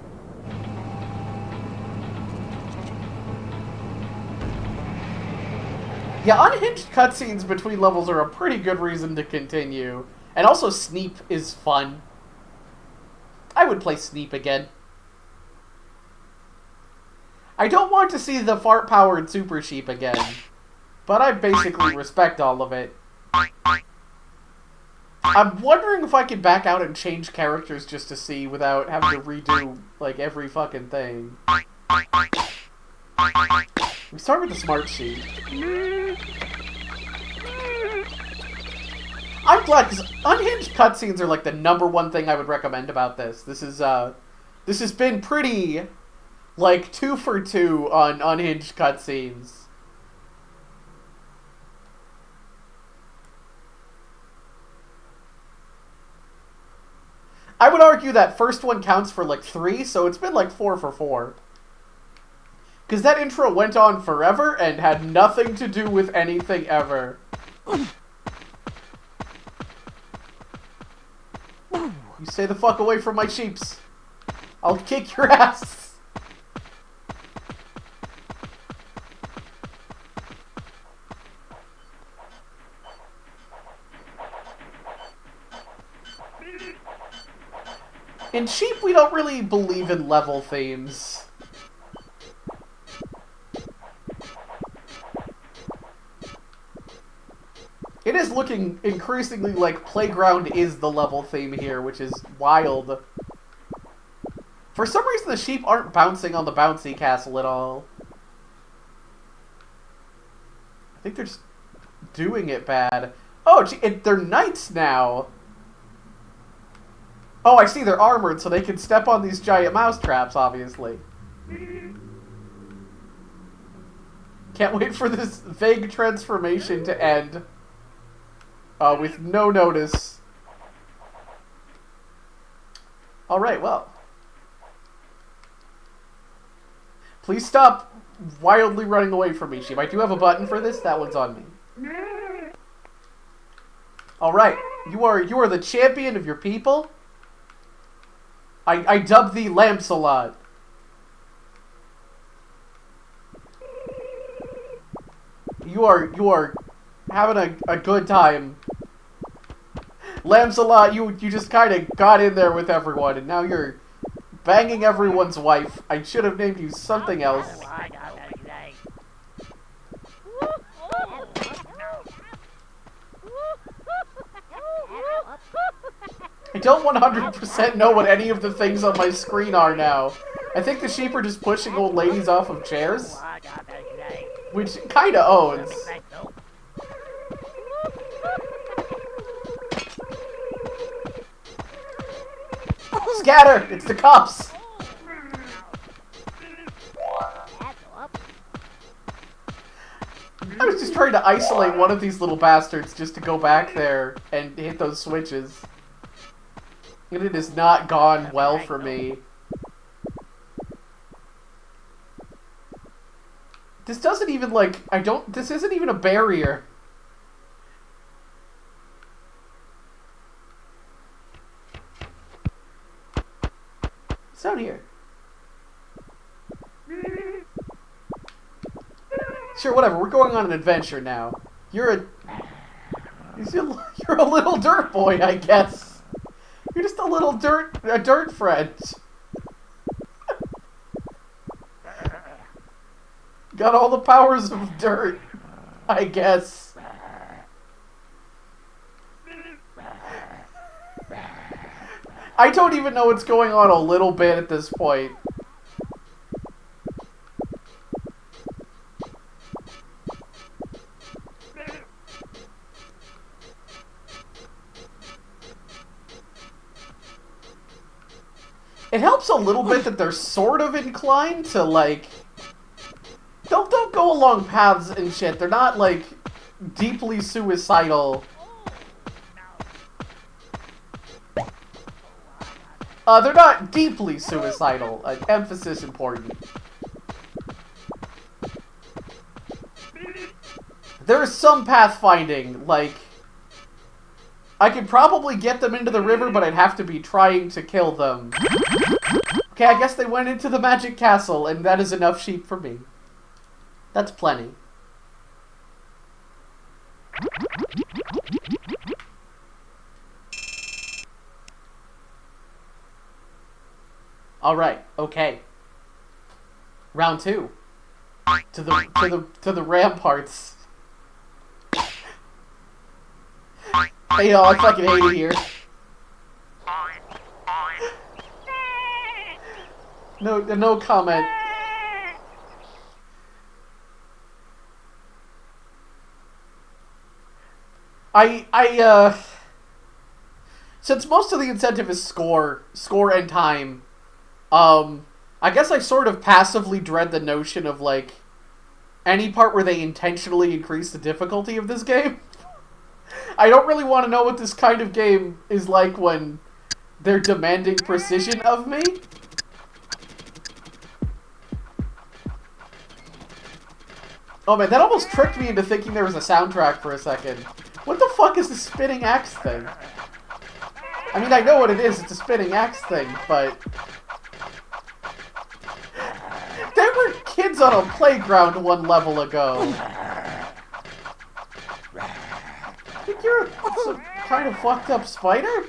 A: Yeah, unhinged cutscenes between levels are a pretty good reason to continue. And also, Sneep is fun. I would play Sneep again. I don't want to see the fart-powered Super Sheep again, but I basically respect all of it. I'm wondering if I could back out and change characters just to see without having to redo, like, every fucking thing. We start with the smart sheet. I'm glad, because unhinged cutscenes are, like, the #1 thing I would recommend about this. This has been pretty Like, 2 for 2 on unhinged cutscenes. I would argue that first one counts for like 3, so it's been like 4 for 4. Because that intro went on forever and had nothing to do with anything ever. You stay the fuck away from my sheeps. I'll kick your ass. In Sheep, we don't really believe in level themes. It is looking increasingly like Playground is the level theme here, which is wild. For some reason, the sheep aren't bouncing on the bouncy castle at all. I think they're just doing it bad. Oh, gee, they're knights now. Oh, I see, they're armored, so they can step on these giant mouse traps, obviously. Can't wait for this vague transformation to end. With no notice. Alright, well. Please stop wildly running away from me, sheep. I do have a button for this. That one's on me. Alright. You are the champion of your people. I dub thee Lamps a lot. You are having a good time. Lamps a lot, you just kind of got in there with everyone, and now you're banging everyone's wife. I should have named you something else. I don't 100% know what any of the things on my screen are now. I think the sheep are just pushing old ladies off of chairs, which kind of owns. Scatter! It's the cops! I was just trying to isolate one of these little bastards just to go back there and hit those switches. And it has not gone well for me. This doesn't even, like, this isn't even a barrier. What's down here? Sure, whatever. We're going on an adventure now. You're a little dirt boy, I guess. You're just a dirt friend. Got all the powers of dirt, I guess. I don't even know what's going on a little bit at this point. It helps a little bit that they're sort of inclined to, like... Don't go along paths and shit. They're not, like, deeply suicidal. They're not deeply suicidal. Emphasis important. There is some pathfinding, like... I could probably get them into the river, but I'd have to be trying to kill them. Okay, I guess they went into the magic castle, and that is enough sheep for me. That's plenty. Alright, okay. Round 2. To the ramparts. Hey, yo, I fucking hate it here. No comment. Since most of the incentive is score and time, I guess I sort of passively dread the notion of, like, any part where they intentionally increase the difficulty of this game. I don't really want to know what this kind of game is like when they're demanding precision of me. Oh man, that almost tricked me into thinking there was a soundtrack for a second. What the fuck is the spinning axe thing? I mean, I know what it is, it's a spinning axe thing, but... There were kids on a playground one level ago. I think you're some kind of fucked up spider?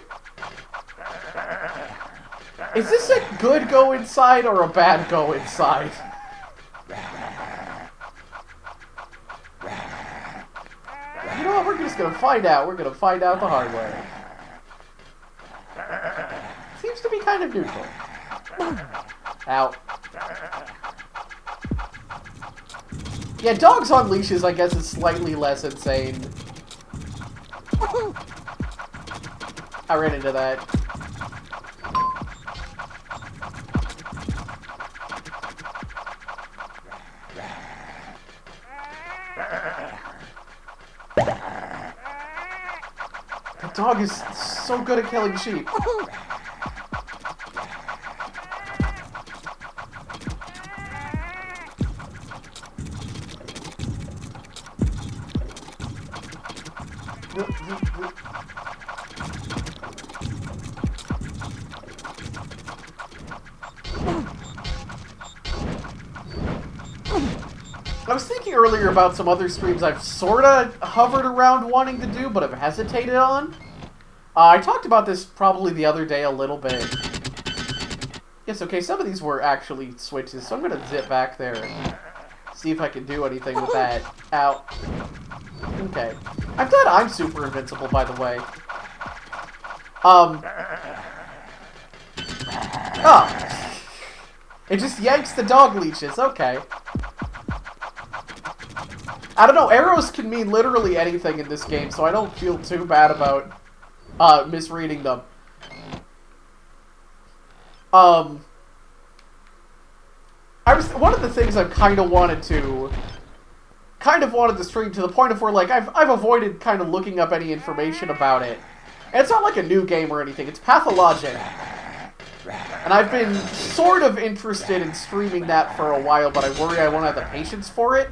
A: Is this a good go inside or a bad go inside? You know what, we're just gonna find out. We're gonna find out the hard way. Seems to be kind of neutral. Ow. Yeah, dogs on leashes, I guess, is slightly less insane. I ran into that. The dog is so good at killing sheep. I was thinking earlier about some other streams I've sorta hovered around wanting to do, but have hesitated on. I talked about this probably the other day a little bit. Yes, okay, some of these were actually switches, so I'm gonna zip back there and see if I can do anything with that. Ow. Okay. I'm glad I'm super invincible, by the way. Oh. It just yanks the dog leashes, okay. I don't know, arrows can mean literally anything in this game, so I don't feel too bad about misreading them. One of the things I've kind of wanted to stream to the point of where, like, I've avoided kind of looking up any information about it. And it's not like a new game or anything, it's Pathologic. And I've been sort of interested in streaming that for a while, but I worry I won't have the patience for it.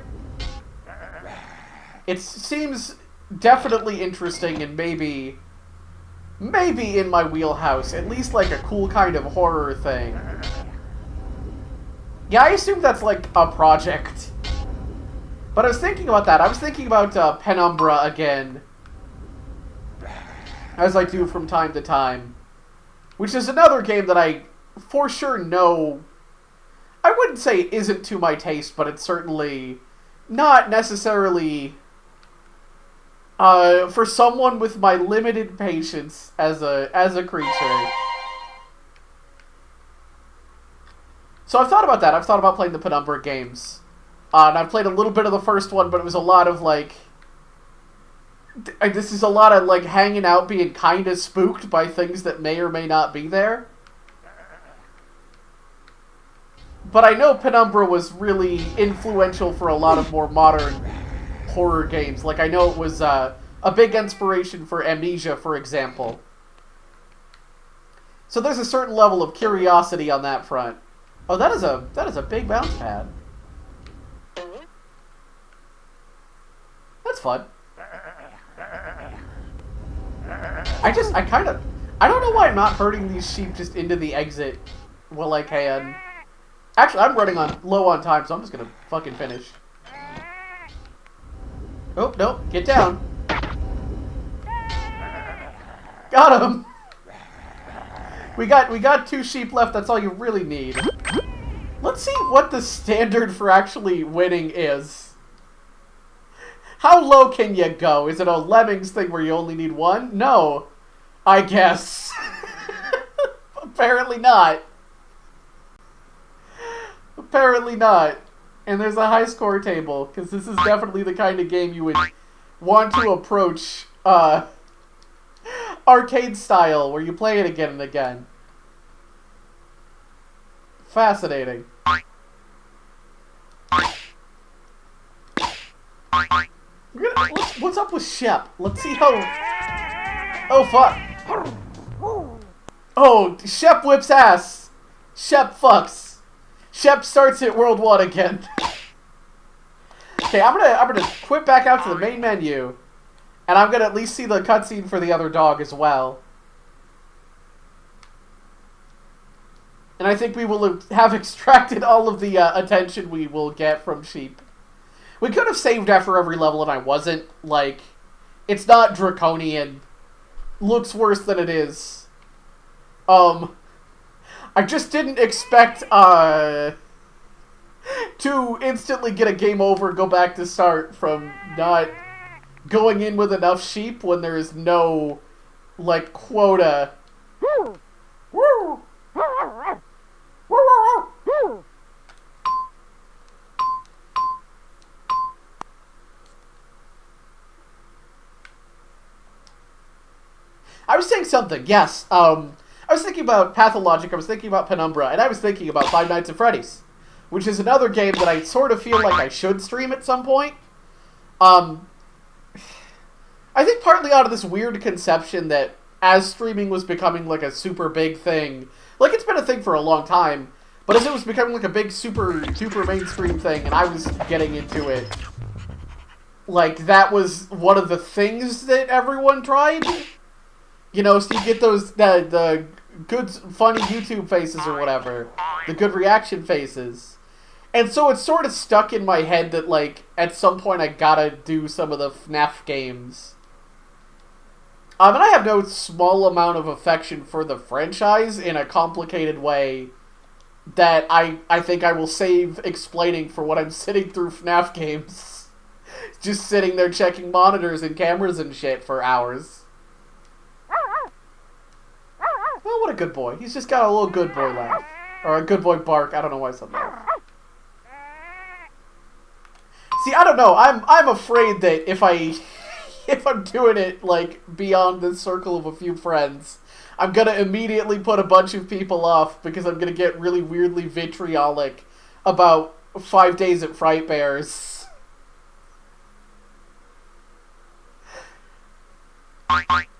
A: It seems definitely interesting and maybe in my wheelhouse, at least like a cool kind of horror thing. Yeah, I assume that's like a project. But I was thinking about that. I was thinking about Penumbra again, as I do from time to time. Which is another game that I for sure know, I wouldn't say isn't to my taste, but it's certainly not necessarily... for someone with my limited patience as a creature. So I've thought about that. I've thought about playing the Penumbra games. And I've played a little bit of the first one, but it was a lot of, like... This is a lot of, like, hanging out, being kinda spooked by things that may or may not be there. But I know Penumbra was really influential for a lot of more modern horror games. Like, I know it was a big inspiration for Amnesia, for example. So there's a certain level of curiosity on that front. Oh, that is a big bounce pad. That's fun. I don't know why I'm not herding these sheep just into the exit while I can. Actually, I'm running low on time, so I'm just gonna fucking finish. Oh, no, get down. Got him! We got 2 sheep left, that's all you really need. Let's see what the standard for actually winning is. How low can you go? Is it a Lemmings thing where you only need 1? No. I guess. Apparently not. Apparently not. And there's a high score table, because this is definitely the kind of game you would want to approach arcade style, where you play it again and again. Fascinating. What's up with Shep? Let's see how... Oh, fuck. Oh, Shep whips ass. Shep fucks. Shep starts at World 1 again. Okay, I'm gonna quit back out to the main menu. And I'm gonna at least see the cutscene for the other dog as well. And I think we will have extracted all of the attention we will get from sheep. We could have saved after every level and I wasn't. Like, it's not draconian. Looks worse than it is. I just didn't expect, to instantly get a game over, go back to start from not going in with enough sheep when there is no, like, quota. Woo! I was saying something, yes. I was thinking about Pathologic, I was thinking about Penumbra, and I was thinking about Five Nights at Freddy's, which is another game that I sort of feel like I should stream at some point. I think partly out of this weird conception that as streaming was becoming like a super big thing, like it's been a thing for a long time, but as it was becoming like a big super mainstream thing and I was getting into it, like that was one of the things that everyone tried. You know, so you get those, the good, funny YouTube faces or whatever. The good reaction faces. And so it's sort of stuck in my head that, like, at some point I gotta do some of the FNAF games. And I have no small amount of affection for the franchise in a complicated way that I think I will save explaining for when I'm sitting through FNAF games. Just sitting there checking monitors and cameras and shit for hours. Oh, what a good boy. He's just got a little good boy laugh. Or a good boy bark. I don't know why I said that. See, I don't know. I'm afraid that if I'm doing it, like, beyond the circle of a few friends, I'm gonna immediately put a bunch of people off because I'm gonna get really weirdly vitriolic about 5 Days at Fright Bears.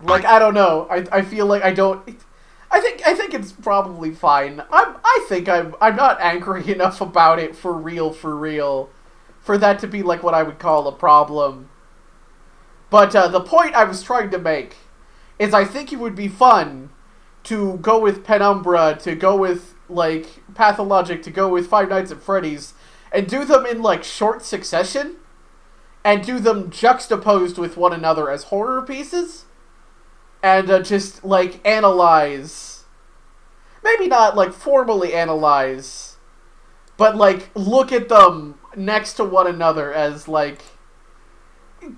A: Like, I don't know. I feel like I don't... I think it's probably fine. I think I'm not angry enough about it for real, for that to be like what I would call a problem. But the point I was trying to make is I think it would be fun to go with Penumbra, to go with like Pathologic, to go with Five Nights at Freddy's, and do them in like short succession, and do them juxtaposed with one another as horror pieces. And just, like, analyze. Maybe not, like, formally analyze. But, like, look at them next to one another as, like...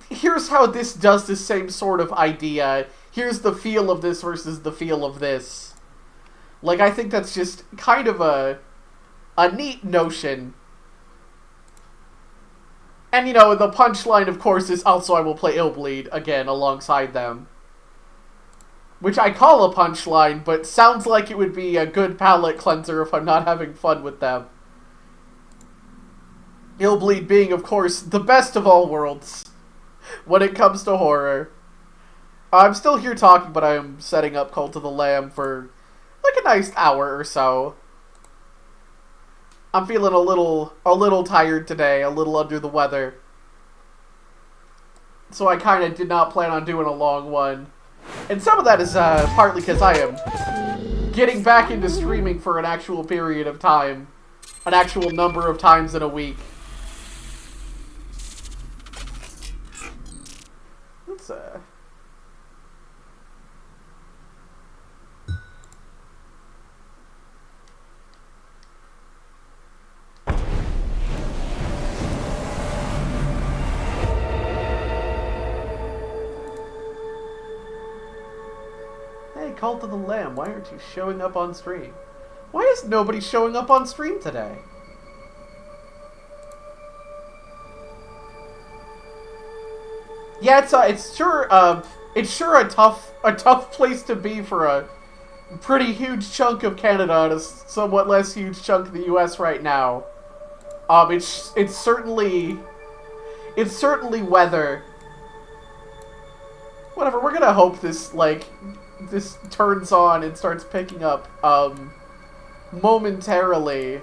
A: Here's how this does the same sort of idea. Here's the feel of this versus the feel of this. Like, I think that's just kind of a neat notion. And, you know, the punchline, of course, is also I will play Illbleed again alongside them. Which I call a punchline, but sounds like it would be a good palate cleanser if I'm not having fun with them. Illbleed being, of course, the best of all worlds when it comes to horror. I'm still here talking, but I'm setting up Cult of the Lamb for like a nice hour or so. I'm feeling a little tired today, a little under the weather. So I kind of did not plan on doing a long one. And some of that is partly because I am getting back into streaming for an actual period of time. An actual number of times in a week. Let's, Hey, Cult of the Lamb, why aren't you showing up on stream? Why is nobody showing up on stream today? Yeah, it's sure a tough place to be for pretty huge chunk of Canada and a somewhat less huge chunk of the U.S. right now. It's certainly weather. Whatever, we're gonna hope this, like, this turns on and starts picking up, momentarily.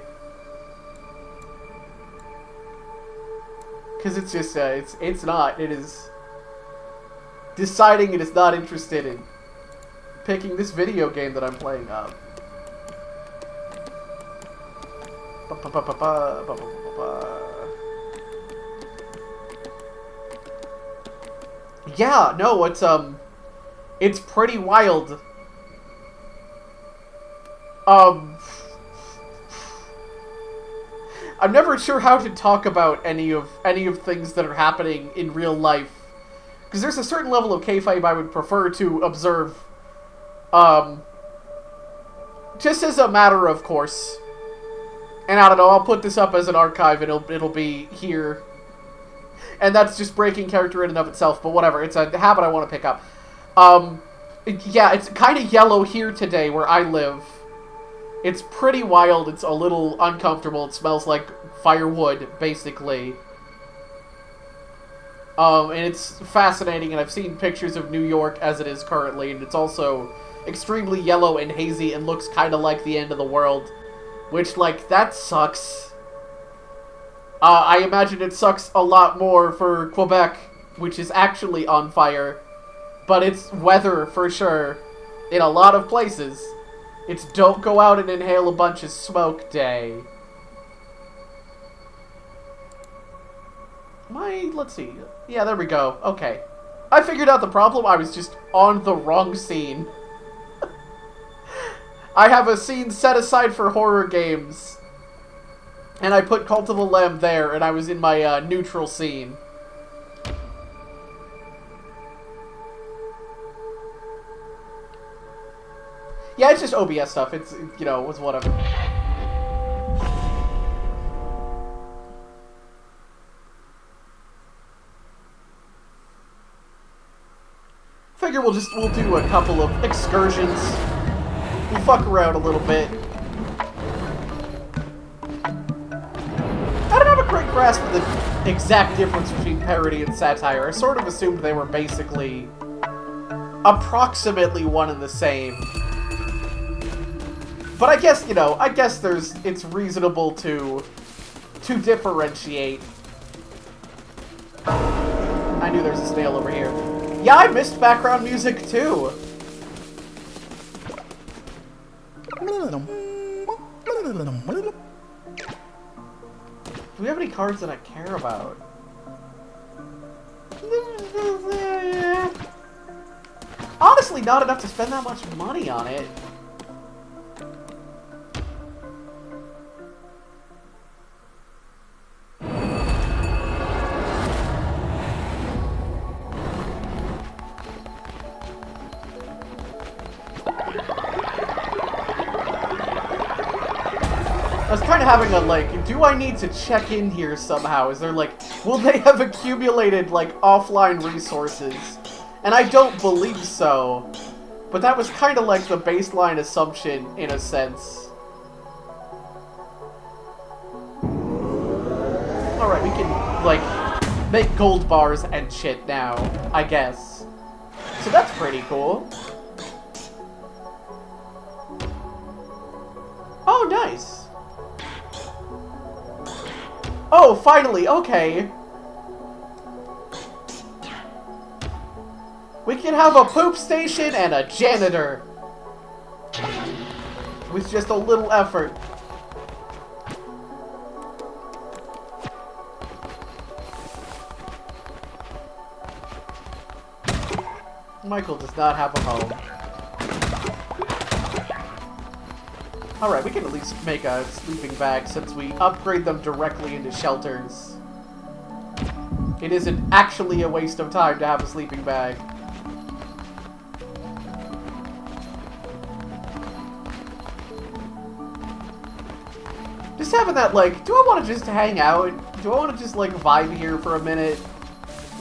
A: Because it's just, it's not. It is deciding it is not interested in picking this video game that I'm playing up. Yeah, no, it's pretty wild. I'm never sure how to talk about any of things that are happening in real life, because there's a certain level of kayfabe I would prefer to observe, just as a matter of course. And I don't know, I'll put this up as an archive, and it'll be here. And that's just breaking character in and of itself, but whatever. It's a habit I want to pick up. Yeah, it's kind of yellow here today where I live. It's pretty wild. It's a little uncomfortable. It smells like firewood, basically. And it's fascinating, and I've seen pictures of New York as it is currently, and it's also extremely yellow and hazy and looks kind of like the end of the world. Which, like, that sucks. I imagine it sucks a lot more for Quebec, which is actually on fire. But it's weather, for sure, in a lot of places. It's don't go out and inhale a bunch of smoke day. Let's see. Yeah, there we go. Okay. I figured out the problem. I was just on the wrong scene. I have a scene set aside for horror games, and I put Cult of the Lamb there, and I was in my neutral scene. Yeah, it's just OBS stuff. It's, you know, it's whatever. Figure we'll do a couple of excursions. We'll fuck around a little bit. I don't have a great grasp of the exact difference between parody and satire. I sort of assumed they were basically approximately one and the same. But I guess, you know, it's reasonable to differentiate. I knew there's a snail over here. Yeah, I missed background music too. Do we have any cards that I care about? Honestly, not enough to spend that much money on it. I was kind of having a, like, do I need to check in here somehow? Is there, like, will they have accumulated, like, offline resources? And I don't believe so. But that was kind of like the baseline assumption, in a sense. Alright, we can, like, make gold bars and shit now, I guess. So that's pretty cool. Oh, nice. Oh, finally, okay. We can have a poop station and a janitor. With just a little effort. Michael does not have a home. Alright, we can at least make a sleeping bag since we upgrade them directly into shelters. It isn't actually a waste of time to have a sleeping bag. Just having that, like, do I want to just hang out? Do I want to just, like, vibe here for a minute?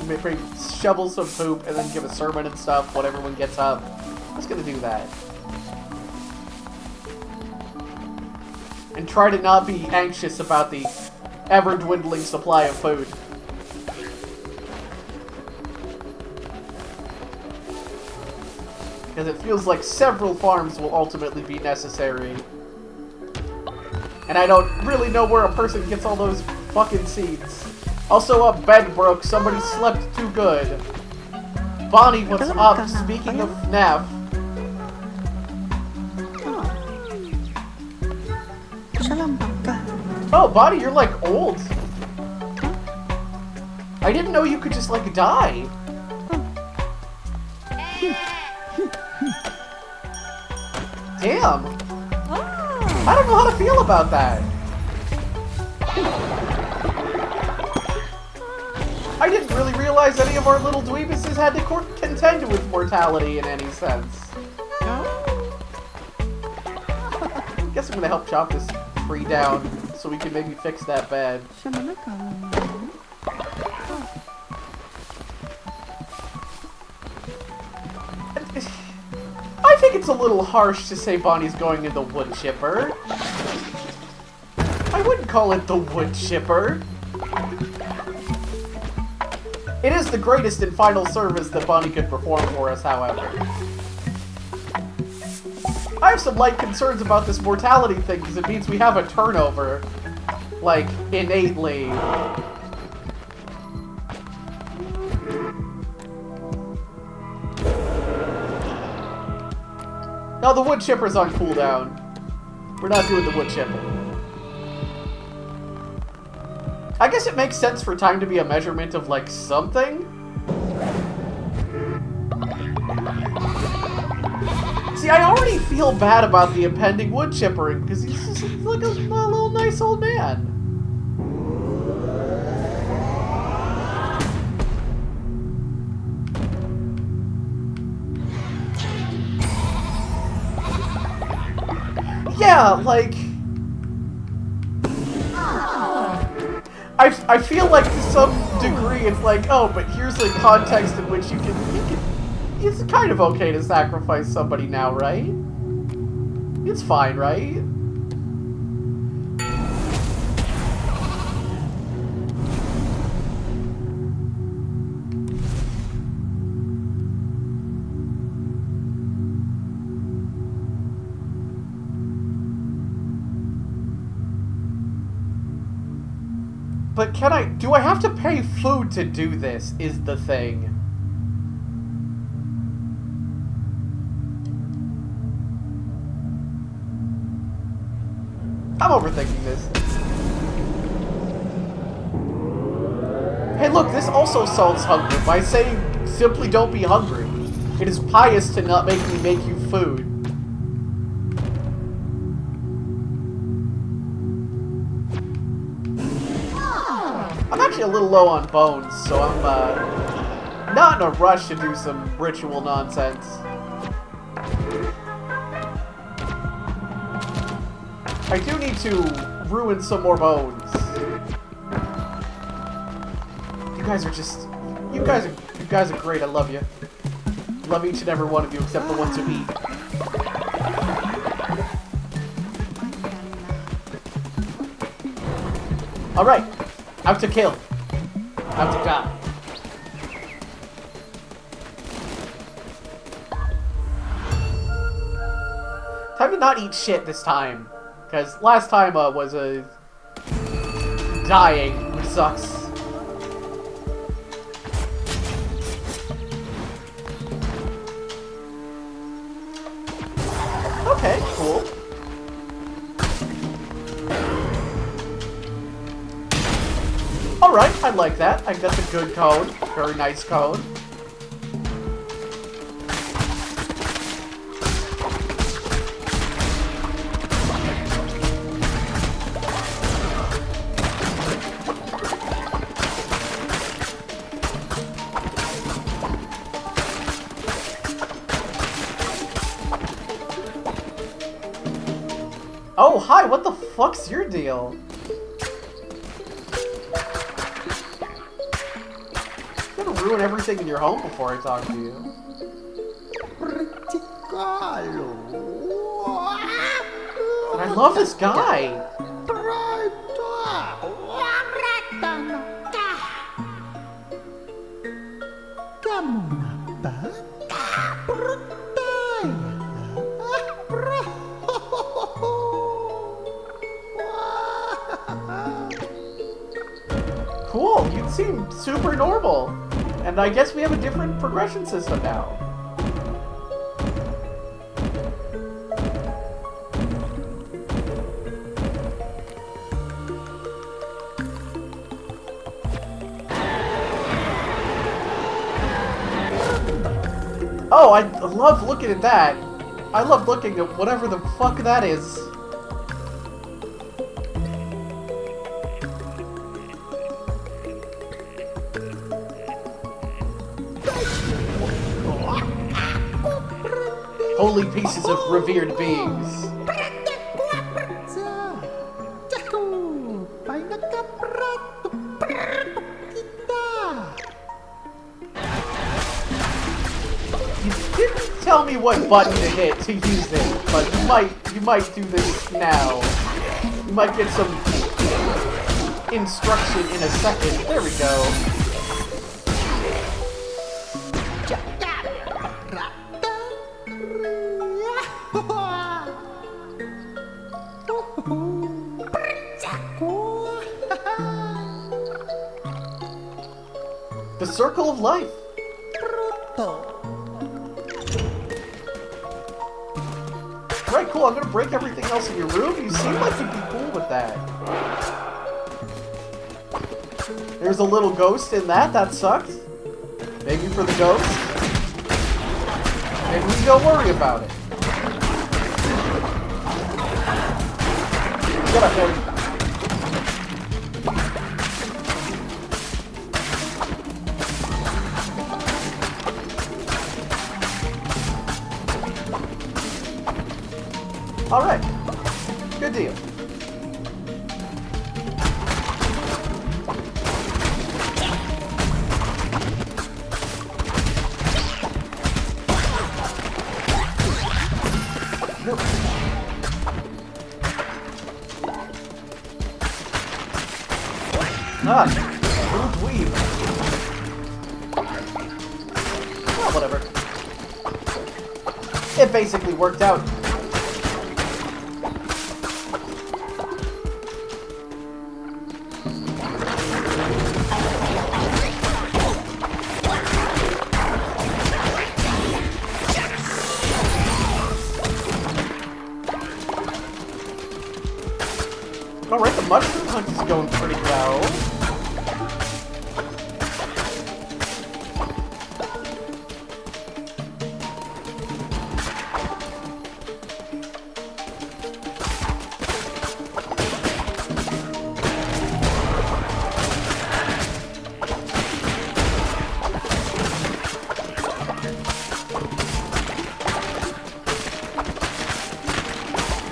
A: Maybe shovel some poop and then give a sermon and stuff when everyone gets up. I'm just gonna do that. And try to not be anxious about the ever-dwindling supply of food. Because it feels like several farms will ultimately be necessary. And I don't really know where a person gets all those fucking seeds. Also, a bed broke. Somebody slept too good. Bonnie, what's up? Speaking of FNAF. Oh, Bonnie, you're like old. I didn't know you could just like die. Damn. I don't know how to feel about that. I didn't really realize any of our little dweebuses had to contend with mortality in any sense. Guess I'm gonna help chop this tree down so we can maybe fix that bed. I think it's a little harsh to say Bonnie's going in the wood chipper. I wouldn't call it the wood chipper. It is the greatest and final service that Bonnie could perform for us, however. I have some light concerns about this mortality thing, because it means we have a turnover. Like, innately. No, the wood chipper's on cooldown. We're not doing the wood chipper. I guess it makes sense for time to be a measurement of, like, something. See, I already feel bad about the impending wood chippering, because he's just like a little nice old man. Yeah, like... I feel like to some degree it's like, oh, but here's a context in which you can it's kind of okay to sacrifice somebody now, right? It's fine, right? But do I have to pay food to do this, is the thing. I'm overthinking this. Hey look, this also solves hunger by saying simply don't be hungry. It is pious to not make me make you food. I'm actually a little low on bones, so I'm not in a rush to do some ritual nonsense. I do need to ruin some more bones. You guys are great. I love you. Love each and every one of you except the ones who eat. All right. Out to kill. Out to die. Time to not eat shit this time. Because last time was dying, which sucks. Okay, cool. Alright, I like that. I think that's a good code. Very nice code. Oh, hi, what the fuck's your deal? I'm gonna ruin everything in your home before I talk to you. And I love this guy. Cool, you seem super normal. And I guess we have a different progression system now. Oh, I love looking at that. I love looking at whatever the fuck that is. Holy pieces of revered beings. You didn't tell me what button to hit to use it, but you might do this now. You might get some instruction in a second. There we go. The circle of life. Right, cool. I'm gonna break everything else in your room. You seem like you'd be cool with that. There's a little ghost in that. That sucked. Maybe for the ghost. Maybe we don't worry about it. Get up there. Alright. Good deal. Nope. Ah, little dweeb. Oh, whatever. It basically worked out. Alright, the mushroom hunt is going pretty well.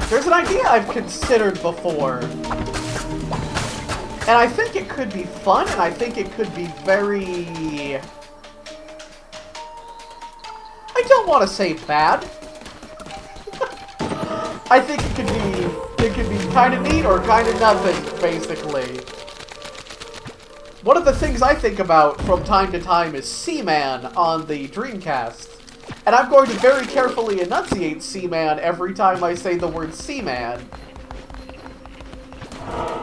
A: There's an idea I've considered before. And I think it could be fun, and I think it could be very... I don't want to say bad. I think it could be kind of neat or kind of nothing, basically. One of the things I think about from time to time is Seaman on the Dreamcast. And I'm going to very carefully enunciate Seaman every time I say the word Seaman.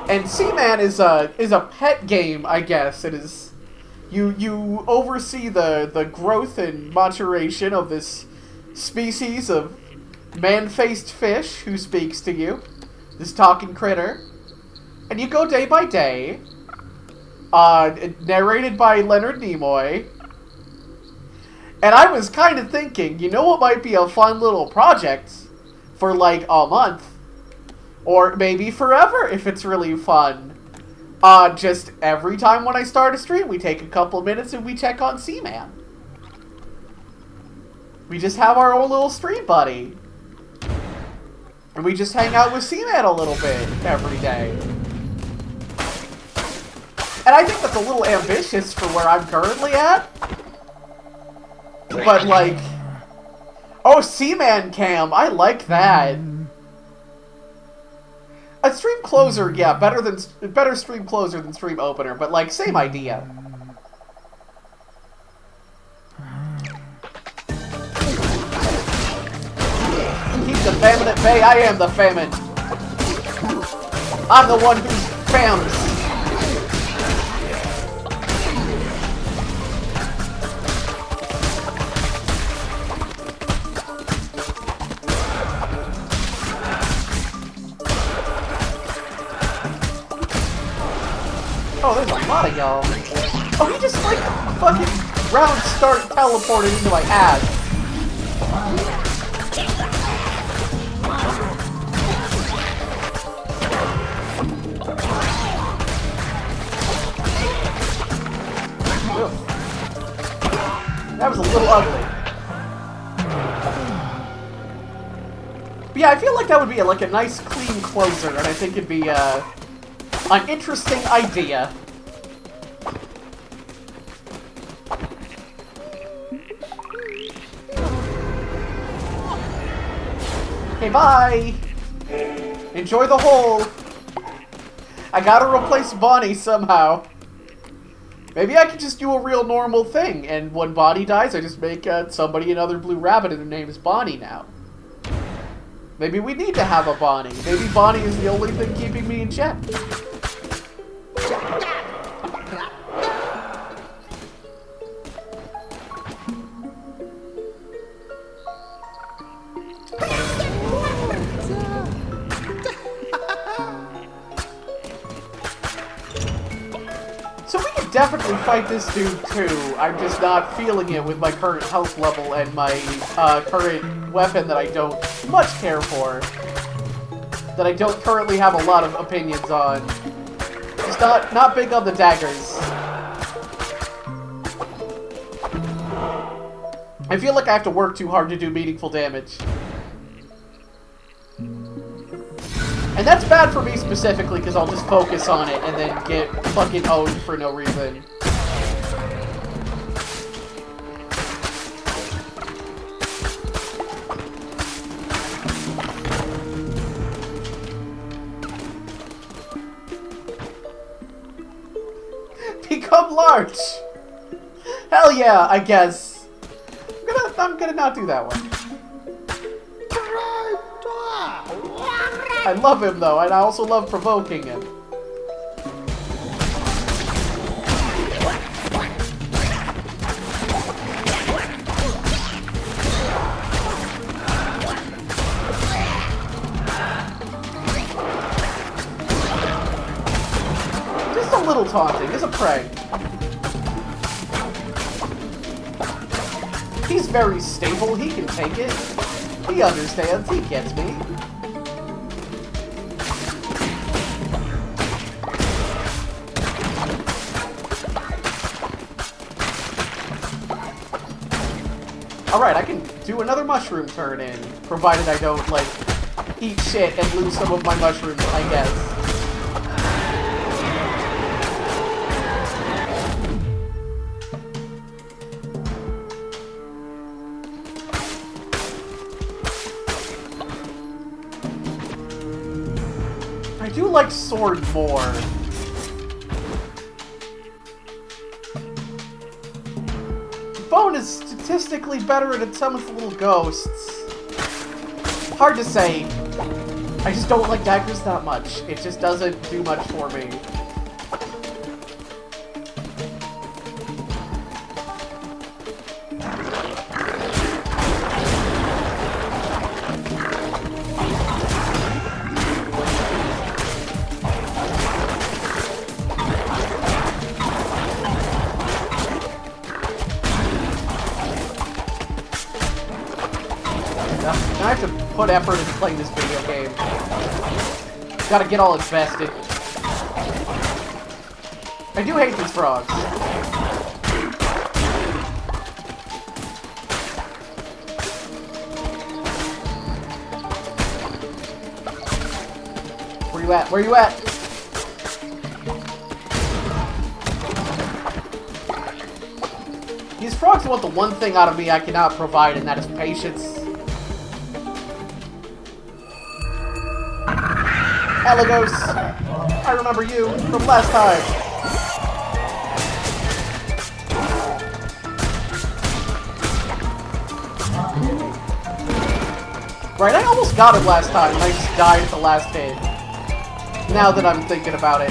A: And Seaman is a pet game, I guess. It is you oversee the growth and maturation of this species of man-faced fish who speaks to you, this talking critter, and you go day by day. Narrated by Leonard Nimoy. And I was kind of thinking, you know what might be a fun little project for like a month? Or maybe forever, if it's really fun. Just every time when I start a stream, we take a couple minutes and we check on Seaman. We just have our own little stream buddy. And we just hang out with Seaman a little bit every day. And I think that's a little ambitious for where I'm currently at. But like... Oh, Seaman Cam, I like that. A stream closer, yeah, better stream closer than stream opener, but like same idea. Keep the famine at bay. I am the famine. I'm the one who's fams. Oh, there's a lot of y'all. Oh, he just like fucking round start teleported into my ass. Ugh. That was a little ugly. But yeah, I feel like that would be like a nice clean closer, and I think it'd be an interesting idea. Okay, bye! Enjoy the hole! I gotta replace Bonnie somehow. Maybe I could just do a real normal thing, and when Bonnie dies, I just make somebody another blue rabbit and their name is Bonnie now. Maybe we need to have a Bonnie. Maybe Bonnie is the only thing keeping me in check. So we can definitely fight this dude too. I'm just not feeling it with my current health level and my current weapon that I don't much care for. That I don't currently have a lot of opinions on. Just not big on the daggers. I feel like I have to work too hard to do meaningful damage. And that's bad for me specifically, because I'll just focus on it and then get fucking owned for no reason. Become large! Hell yeah, I guess. I'm gonna not do that one. I love him though, and I also love provoking him. Just a little taunting, it's a prank. He's very stable, he can take it. He understands, he gets me. Alright, I can do another mushroom turn in, provided I don't, like, eat shit and lose some of my mushrooms, I guess. I do like sword more. Bone is statistically better at some of the little ghosts. Hard to say. I just don't like daggers that much. It just doesn't do much for me. Now I have to put effort into playing this video game. Gotta get all invested. I do hate these frogs. Where you at? Where you at? These frogs want the one thing out of me I cannot provide, and that is patience. Elagos, I remember you from last time. Right, I almost got it last time, and I just died at the last hit. Now that I'm thinking about it.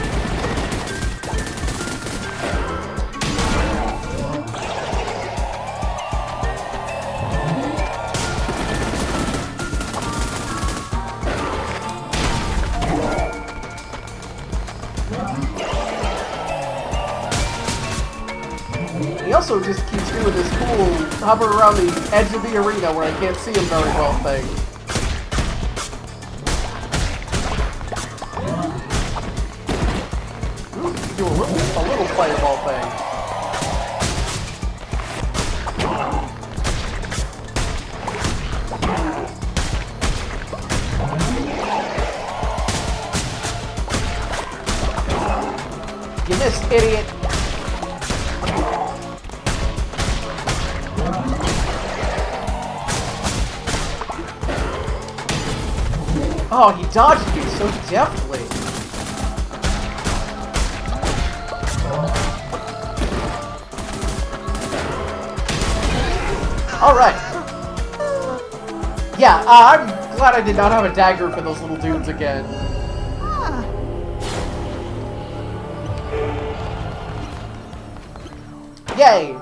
A: He also just keeps doing this cool hover around the edge of the arena where I can't see him very well thing. Ooh, he can do a little fireball thing. You missed, idiot. Oh, he dodged me so deftly. Alright. Yeah, I'm glad I did not have a dagger for those little dudes again. Yay!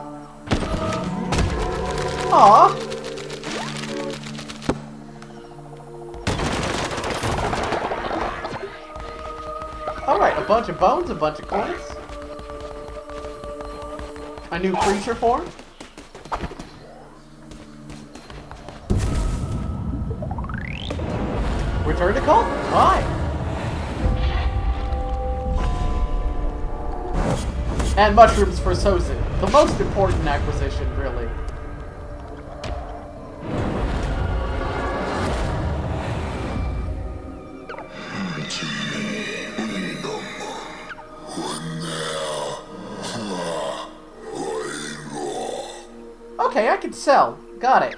A: Aww. Alright, a bunch of bones, a bunch of coins. A new creature form. Return to cult? Why? And mushrooms for Sozin. The most important acquisition, really. Okay, I can sell. Got it.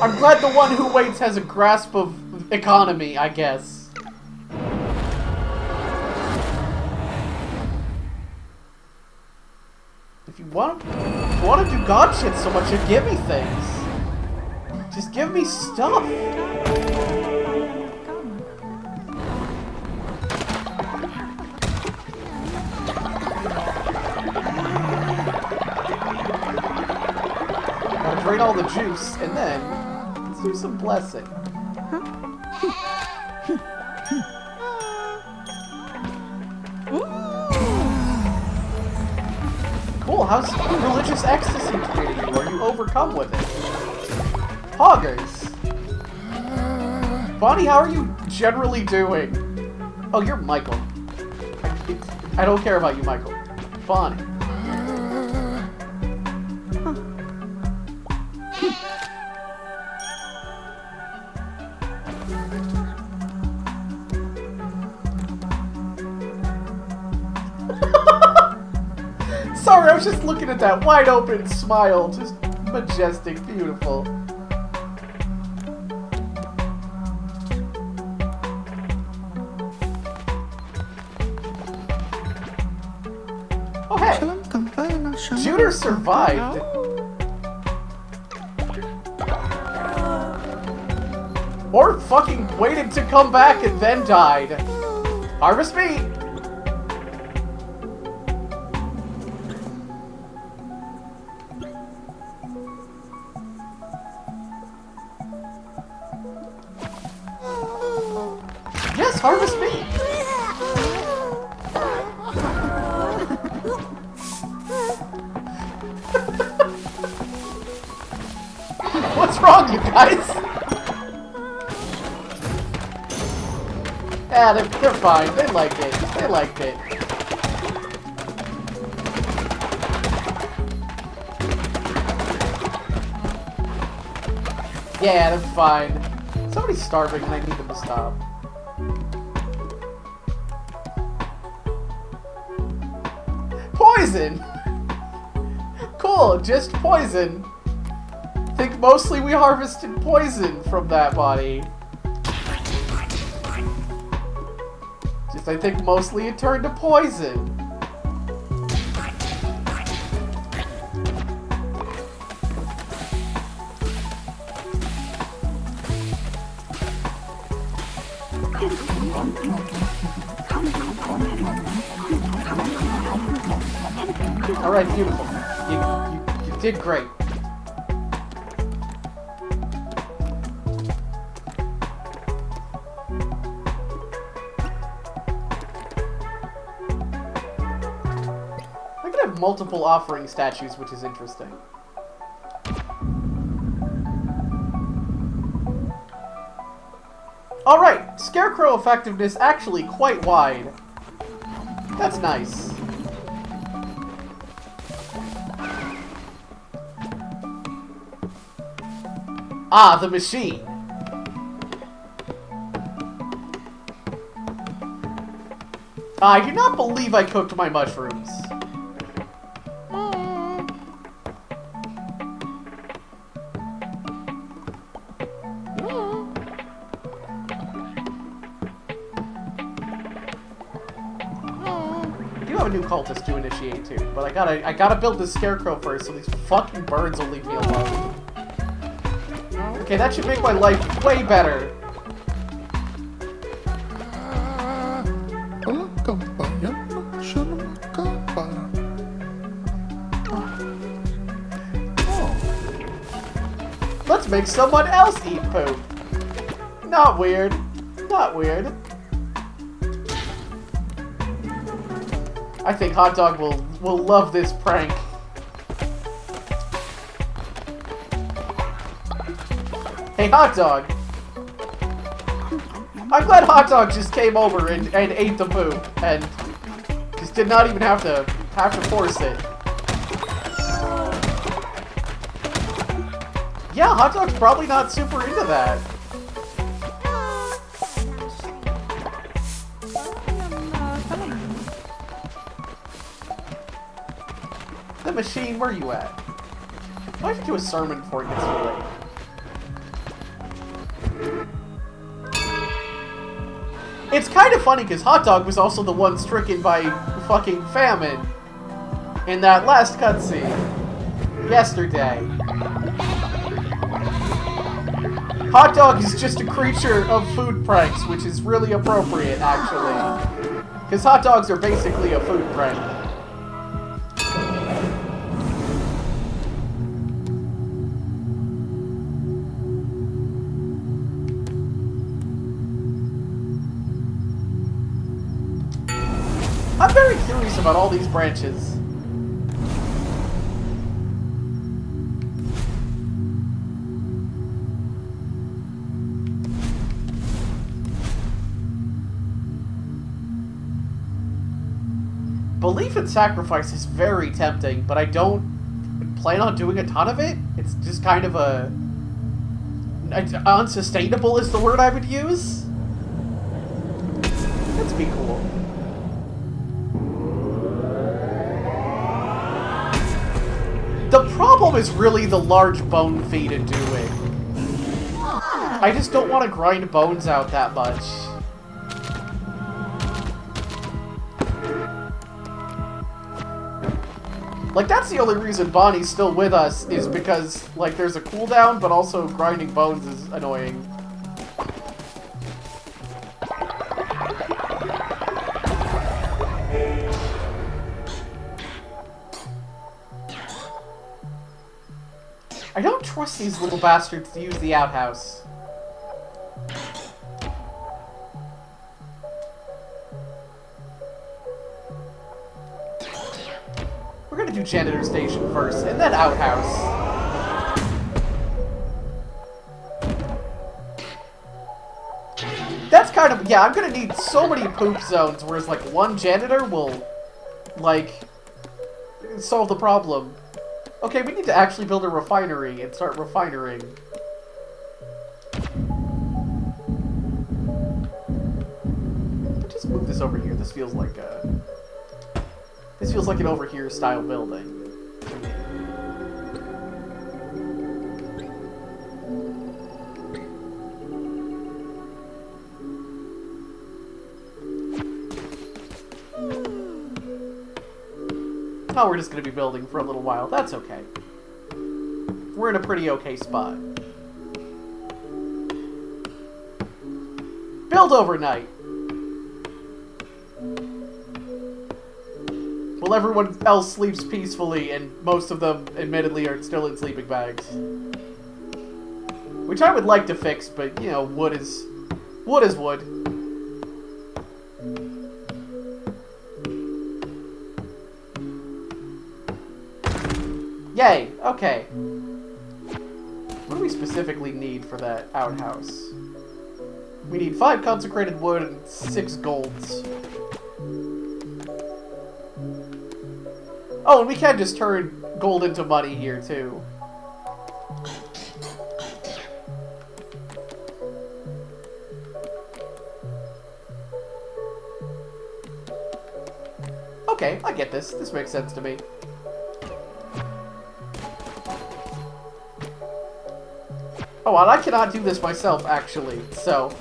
A: I'm glad the one who waits has a grasp of economy, I guess. If you want to do god shit so much, you give me things. Just give me stuff. Gotta drain all the juice, and then let's do some blessing. Cool, how's religious ecstasy treating you? Are you overcome with it? Hoggers! Bonnie, how are you generally doing? Oh, you're Michael. I don't care about you, Michael. Bonnie. Sorry, I was just looking at that wide open smile. Just majestic, beautiful. Oh, hey! Judah survived! Or fucking waited to come back and then died. Harvest meat! Yes, harvest meat! What's wrong, you guys? Yeah, they're fine. They liked it. They liked it. Yeah, they're fine. Somebody's starving and I need them to stop. Poison! Cool, just poison. think mostly we harvested poison from that body. Just I think mostly it turned to poison. Alright, beautiful. You did great. I could have multiple offering statues, which is interesting. Alright, Scarecrow effectiveness actually quite wide. That's nice. Ah, the machine. I do not believe I cooked my mushrooms. I do have a new cultist to initiate too, but I gotta build this scarecrow first, so these fucking birds will leave me alone. Okay, that should make my life way better. Let's make someone else eat poop. Not weird. Not weird. I think Hot Dog will love this prank. Hey, Hot Dog! I'm glad Hot Dog just came over and ate the poop, and just did not even have to force it. Yeah, Hot Dog's probably not super into that. The machine, where you at? Why don't you do a sermon before it gets too late? It's kind of funny because Hot Dog was also the one stricken by fucking famine in that last cutscene yesterday. Hot Dog is just a creature of food pranks, which is really appropriate, actually. Because hot dogs are basically a food prank. I'm very curious about all these branches. Belief in sacrifice is very tempting, but I don't plan on doing a ton of it. It's just kind of a... unsustainable is the word I would use. Let's be cool. The problem is really the large bone feed and doing. I just don't want to grind bones out that much. Like, that's the only reason Bonnie's still with us, is because, like, there's a cooldown, but also grinding bones is annoying. I don't trust these little bastards to use the outhouse. We're gonna do janitor station first, and then outhouse. That's kind of, yeah, I'm gonna need so many poop zones, whereas, like, one janitor will, like, solve the problem. Okay, we need to actually build a refinery and start refining. Just move this over here. This feels like a... This feels like an over here style building. No, we're just gonna be building for a little while. That's okay. We're in a pretty okay spot. Build overnight! While everyone else sleeps peacefully, and most of them, admittedly, are still in sleeping bags. Which I would like to fix, but, you know, wood is wood. Yay! Okay. What do we specifically need for that outhouse? We need 5 consecrated wood and 6 golds. Oh, and we can just turn gold into money here, too. Okay, I get this. This makes sense to me. Oh, and I cannot do this myself, actually, so...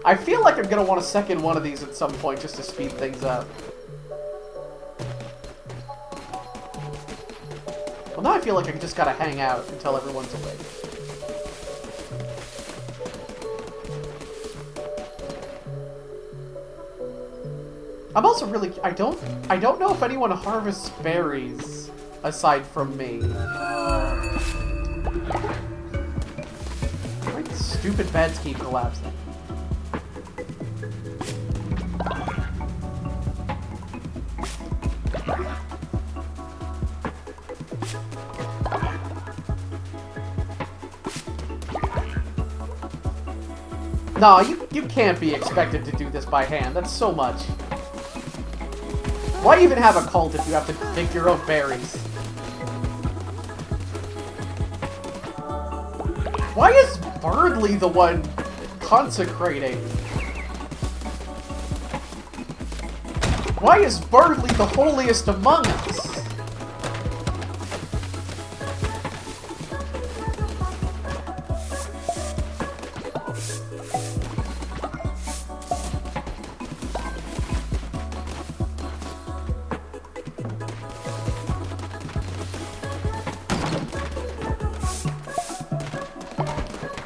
A: I feel like I'm gonna want a second one of these at some point just to speed things up. Well, now I feel like I just gotta hang out until everyone's awake. I'm also really... I don't know if anyone harvests berries aside from me. Why do stupid beds keep collapsing? No, you can't be expected to do this by hand. That's so much. Why even have a cult if you have to dig your own berries? Why is Birdly the one consecrating? Why is Birdly the holiest among us?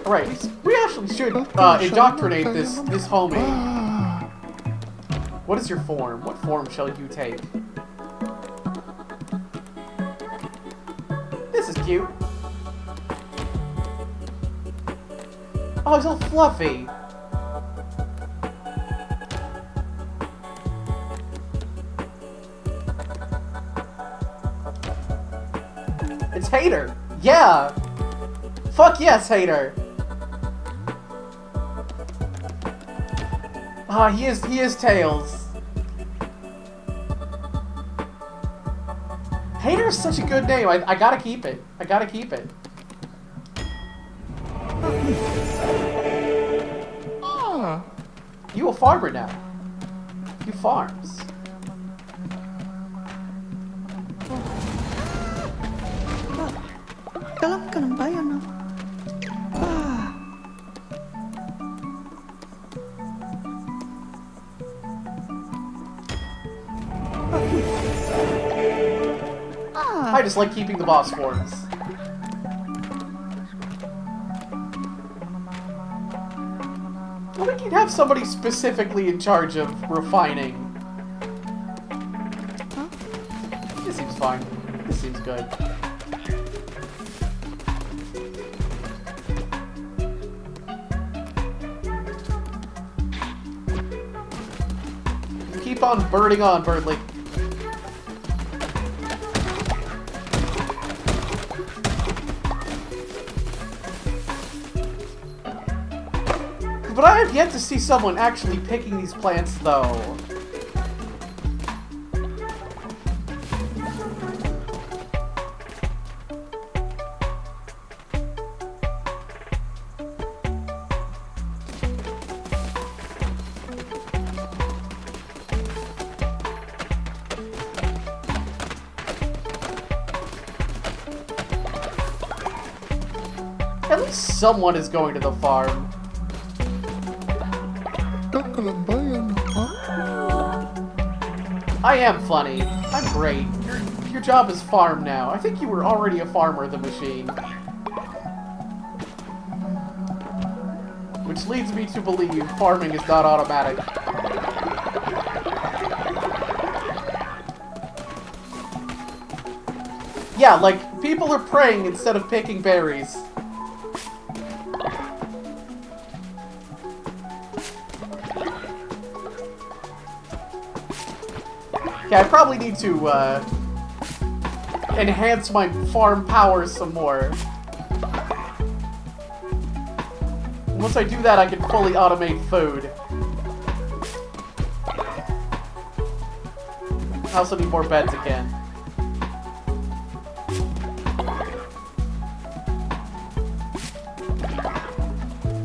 A: Alright, we actually should indoctrinate this homie. What is your form? What form shall you take? This is cute. Oh, he's all fluffy. It's Hater. Yeah. Fuck yes, Hater. Ah, he is Tails. Hater is such a good name. I gotta keep it. I gotta keep it. You a farmer now. You farms.
C: Kailangan ka ng bayan, no?
A: I just like keeping the boss forms. Well, we can have somebody specifically in charge of refining.
C: Huh?
A: This seems fine. This seems good. You keep on birding on, Birdly. But I have yet to see someone actually picking these plants, though. At least someone is going to the farm. I am funny. I'm great. Your job is farm now. I think you were already a farmer, the machine. Which leads me to believe farming is not automatic. Yeah, like, people are praying instead of picking berries. Yeah, I probably need to, enhance my farm powers some more. Once I do that, I can fully automate food. I also need more beds again.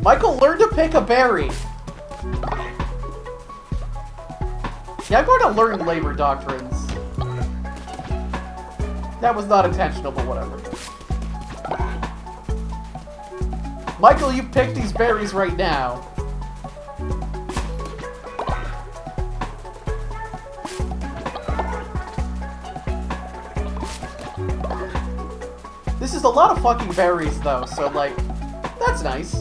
A: Michael, learn to pick a berry! Yeah, I'm going to learn labor doctrines. That was not intentional, but whatever. Michael, you pick these berries right now. This is a lot of fucking berries, though, so, like, that's nice.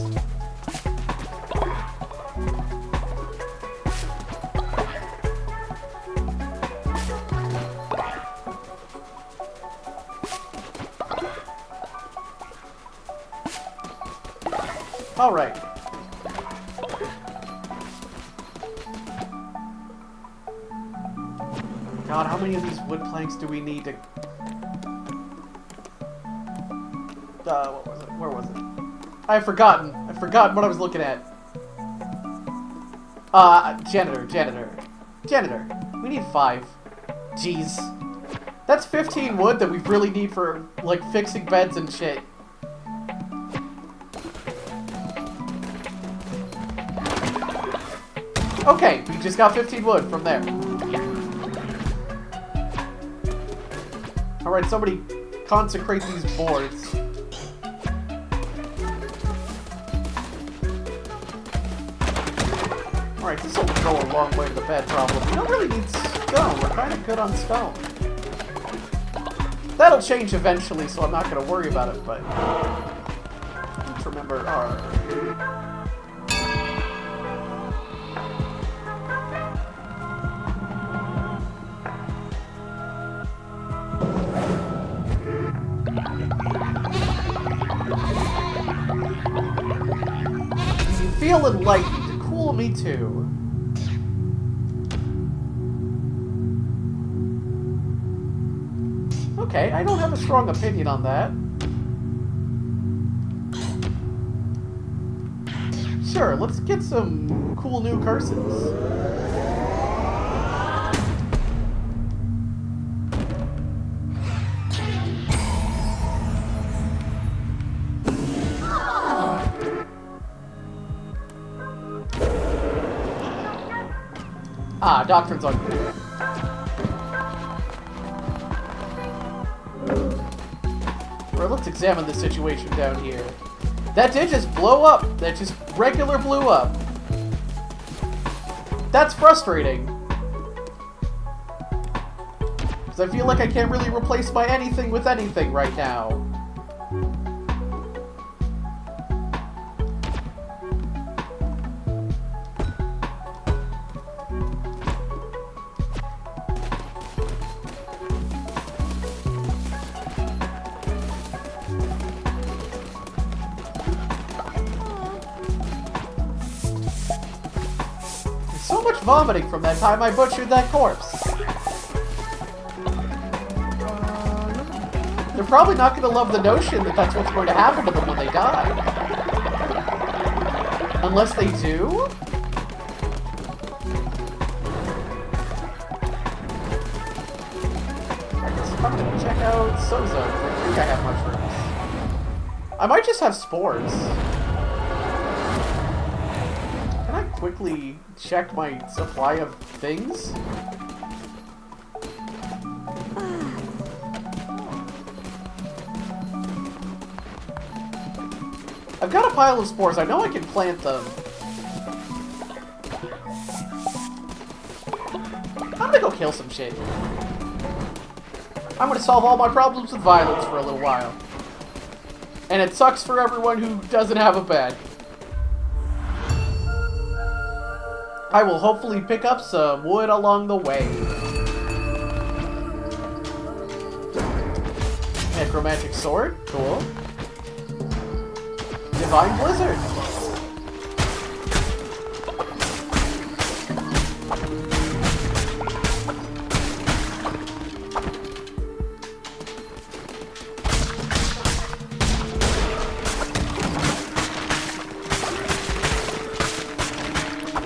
A: Alright. God, how many of these wood planks do we need to... what was it? Where was it? I've forgotten. I've forgotten what I was looking at. Janitor. We need 5. Jeez. That's 15 wood that we really need for, like, fixing beds and shit. Okay, we just got 15 wood from there. Alright, somebody consecrate these boards. Alright, this will go a long way to the bed, probably. We don't really need stone. We're kind of good on stone. That'll change eventually, so I'm not going to worry about it, but... I need to remember our... Feel enlightened. Cool, me too. Okay, I don't have a strong opinion on that. Sure, let's get some cool new curses. Ah, doctrine's on. Alright, let's examine the situation down here. That did just blow up. That just regular blew up. That's frustrating. Because I feel like I can't really replace my anything with anything right now. So much vomiting from that time I butchered that corpse. They're probably not going to love the notion that that's what's going to happen to them when they die. Unless they do? I guess I'm going to check out Sozo. I think I have mushrooms. I might just have spores. Quickly check my supply of things. I've got a pile of spores. I know I can plant them. I'm gonna go kill some shit. I'm gonna solve all my problems with violence for a little while. And it sucks for everyone who doesn't have a bed. I will hopefully pick up some wood along the way. Necromantic sword, cool. Divine blizzard.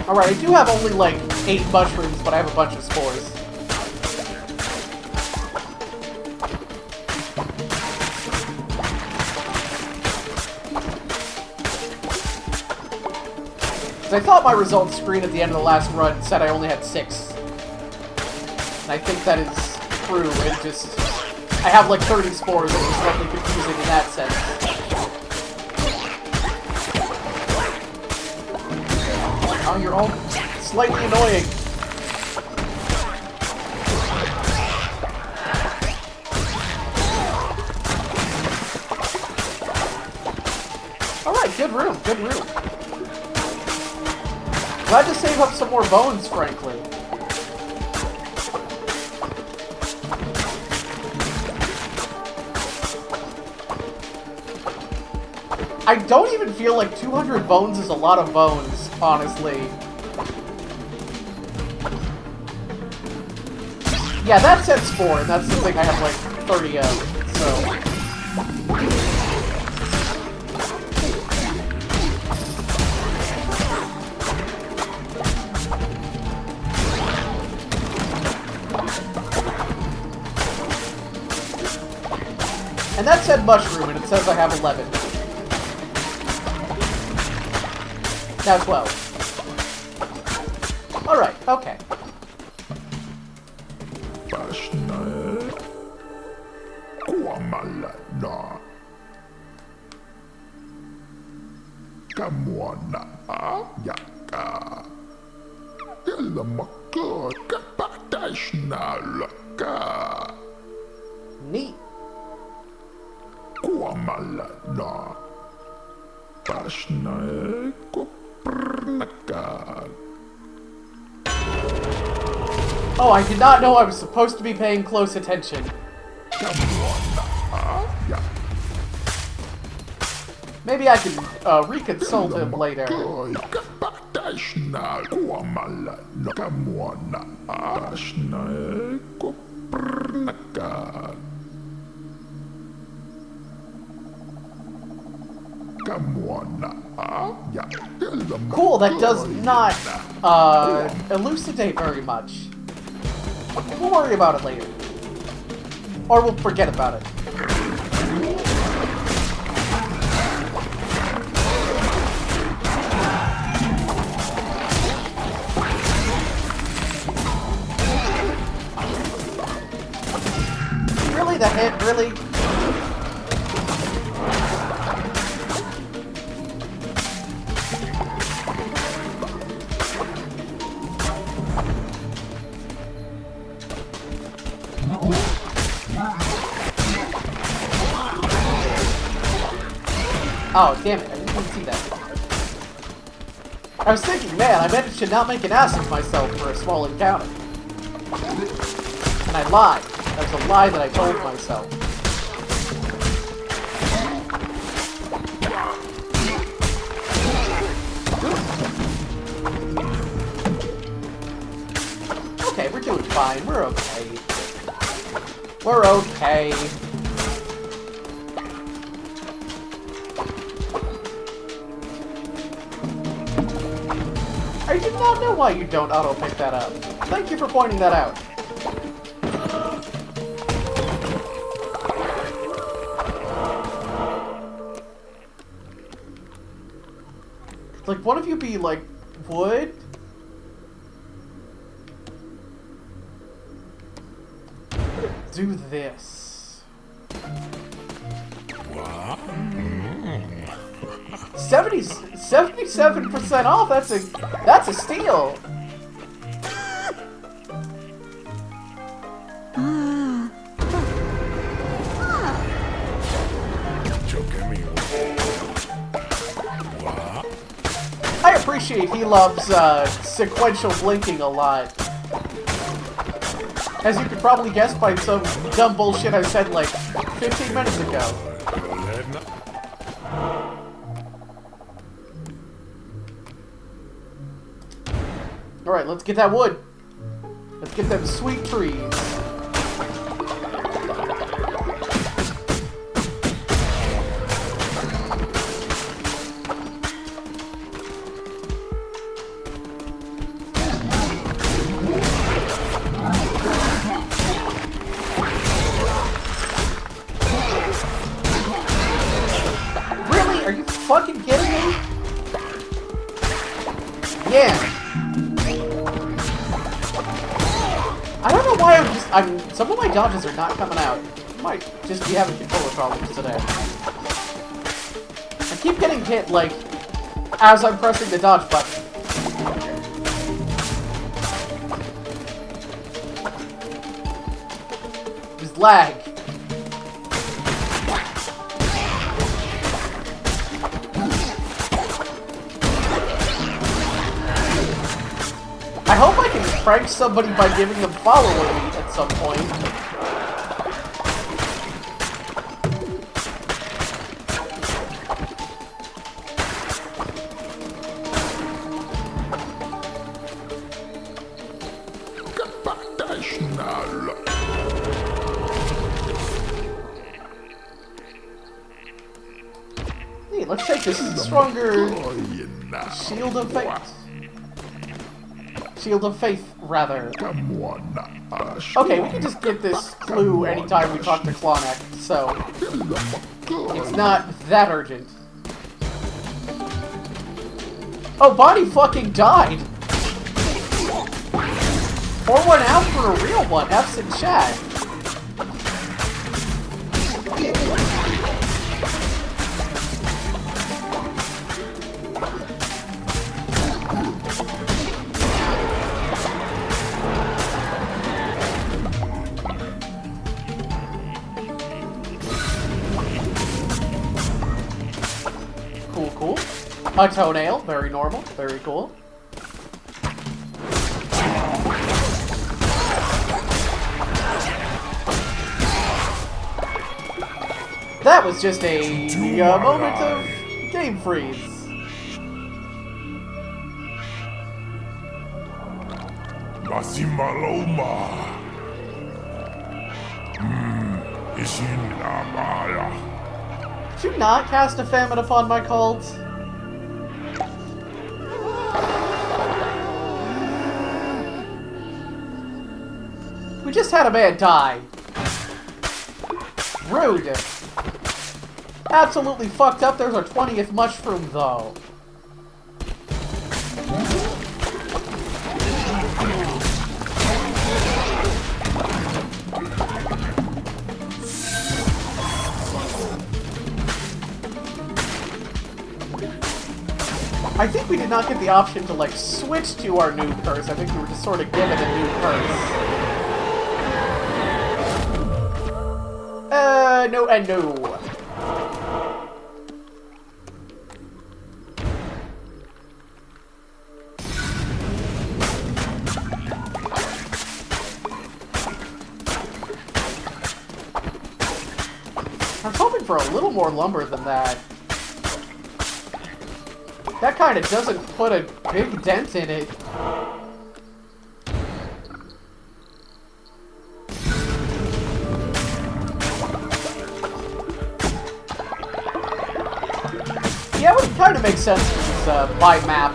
A: Alright, I do have only like 8 mushrooms, but I have a bunch of spores. I thought my results screen at the end of the last run said I only had 6. And I think that is true. It just... I have like 30 spores, and it's slightly confusing in that sense. Oh, you're all slightly annoying. Alright, good room, good room. Glad to save up some more bones, frankly. I don't even feel like 200 bones is a lot of bones, honestly. Yeah, that said spore, and that's the thing I have like 30 of, so... And that said mushroom, and it says I have 11. Now 12. Alright, okay. Neat. Oh, I did not know I was supposed to be paying close attention. Maybe I can reconsult him later. Cool, that does not elucidate very much. We'll worry about it later. Or we'll forget about it. Really? That hit? Really? Oh, damn it, I didn't even see that. I was thinking, man, I managed to not make an ass of myself for a small encounter. And I lied. That was a lie that I told myself. Okay, we're doing fine. We're okay. We're okay. I did not know why you don't auto-pick that up. Thank you for pointing that out. Like, one of you be, like, wood? Do this.
B: What?
A: 77% off? That's a steal. appreciate he loves sequential blinking a lot. As you could probably guess by some dumb bullshit I said like 15 minutes ago. Alright, let's get that wood. Let's get them sweet trees. Really? Are you fucking kidding me? Yeah. I don't know why some of my dodges are not coming out. I might just be having controller problems today. I keep getting hit, like, as I'm pressing the dodge button. Just lag. I hope I can prank somebody by giving them follow me at some point. Hey, let's take this stronger shield of faith. Shield of Faith, rather. Okay, we can just get this clue anytime we talk to Klonek, so it's not that urgent. Oh, Bonnie fucking died! Pour one out for a real one, F's in chat. Cool. A toenail, very normal, very cool. That was just a moment of game freeze. Did you not cast a famine upon my cult? We just had a man die. Rude. Absolutely fucked up. There's our 20th mushroom, though. I think we did not get the option to, like, switch to our new curse. I think we were just sort of given a new curse. No and no. I was hoping for a little more lumber than that. That kind of doesn't put a big dent in it. Yeah, it would kind of make sense by map.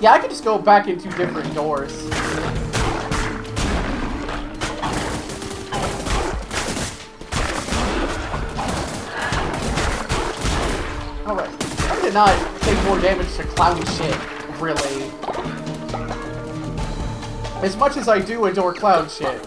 A: Yeah, I could just go back into different doors. Alright, I did not take more damage to clown shit, really. As much as I do adore clown shit.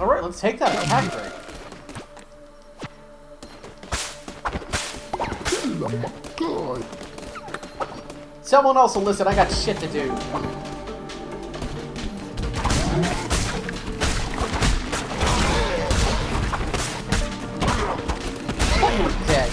A: Alright, let's take that attack break. Someone else will listen, I got shit to do. Dead.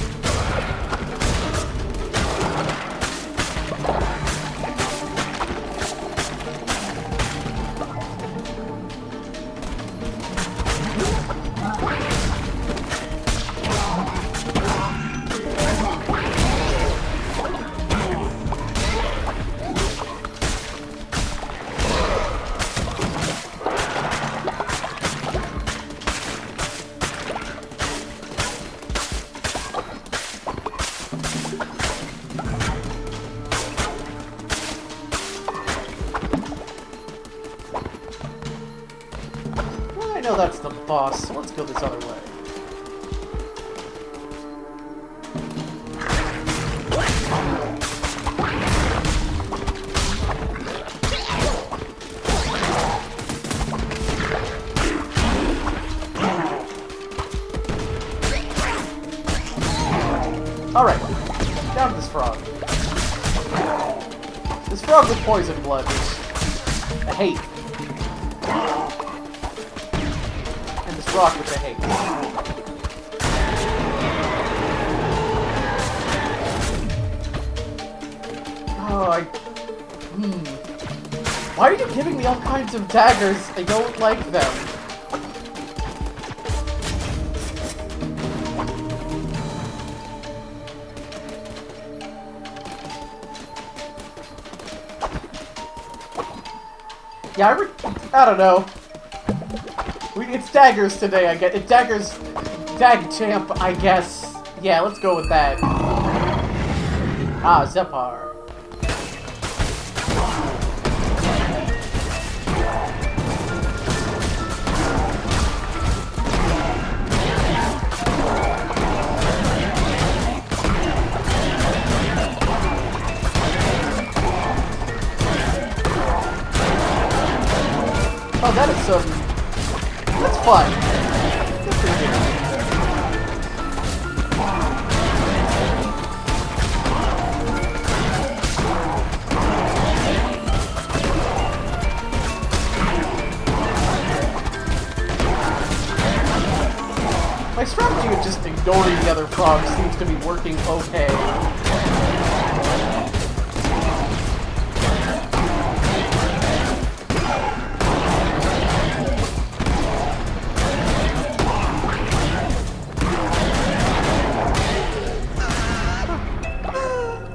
A: I know that's the boss, so let's go this other way. Alright, down to this frog. This frog with poison blood, which I hate. And this rock, which I hate. Oh, Why are you giving me all kinds of daggers? I don't like them. Yeah, I don't know. It's daggers today, I guess. It's daggers... Dag champ, I guess. Yeah, let's go with that. Ah, Zepar. Oh, that is some... That's fun. That's pretty good. My strategy of just ignoring the other frogs seems to be working okay.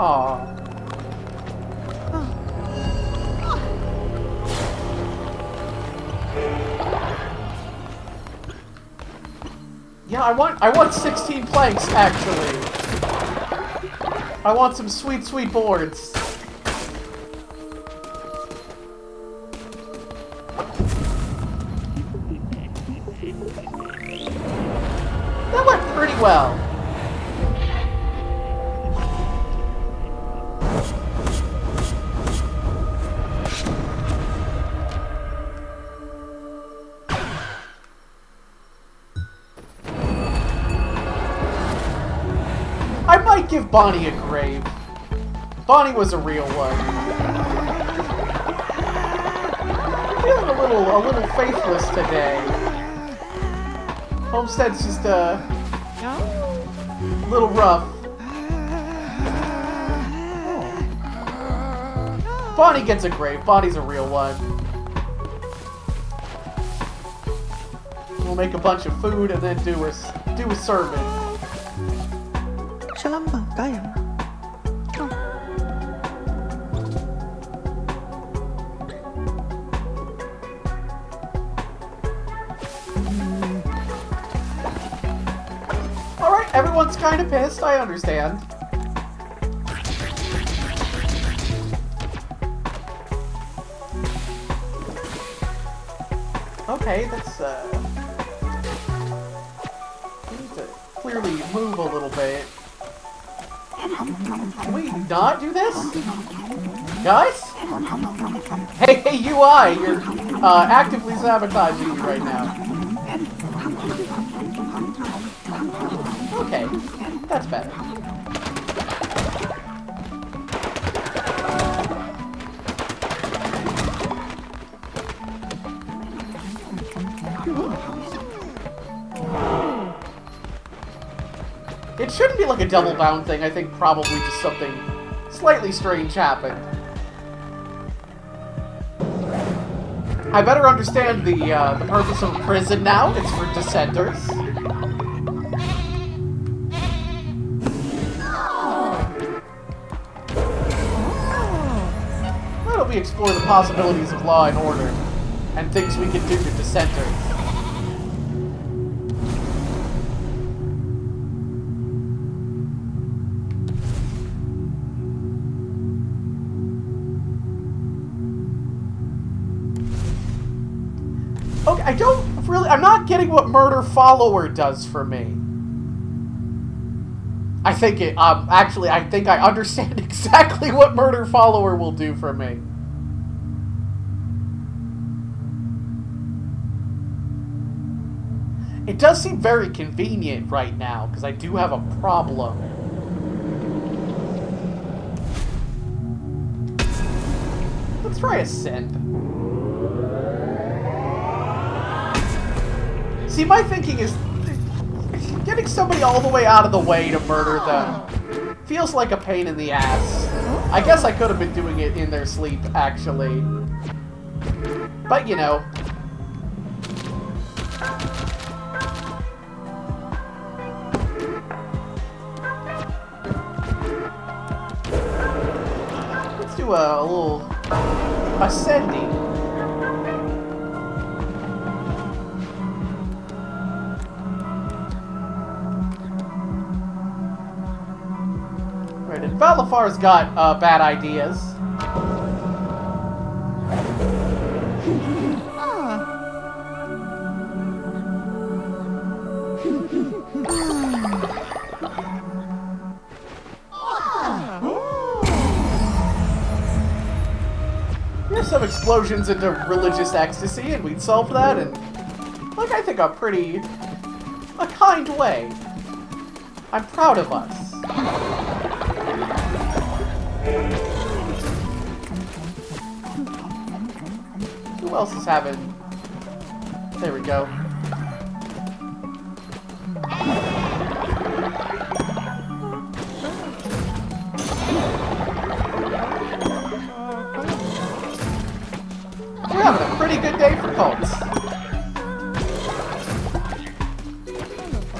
A: Aww. Yeah, I want 16 planks, actually. I want some sweet, sweet boards. That went pretty well. I might give Bonnie a grave. Bonnie was a real one. I'm feeling a little faithless today. Homestead's just a little rough. Bonnie gets a grave. Bonnie's a real one. We'll make a bunch of food and then do a sermon.
C: Shalamba, kaya mo.
A: Alright, everyone's kind of pissed, I understand. Okay, that's, we need to clearly move a little bit. Can we not do this? Guys? Hey, UI, you're actively sabotaging me right now. Okay, that's better. it shouldn't be like a double bound thing. I think probably just something slightly strange happened. I better understand the purpose of prison now. It's for dissenters. Why don't we explore the possibilities of law and order and things we can do to dissenters? Okay, I'm not getting what Murder Follower does for me. I think I understand exactly what Murder Follower will do for me. It does seem very convenient right now, because I do have a problem. Let's try Ascend. See, my thinking is getting somebody all the way out of the way to murder them feels like a pain in the ass. I guess I could have been doing it in their sleep, actually. But, you know. Let's do a little ascending. Valifar's got bad ideas. Here's some explosions into religious ecstasy, and we'd solve that in, like, I think a kind way. I'm proud of us. Who else is having... There we go. We're having a pretty good day for cults.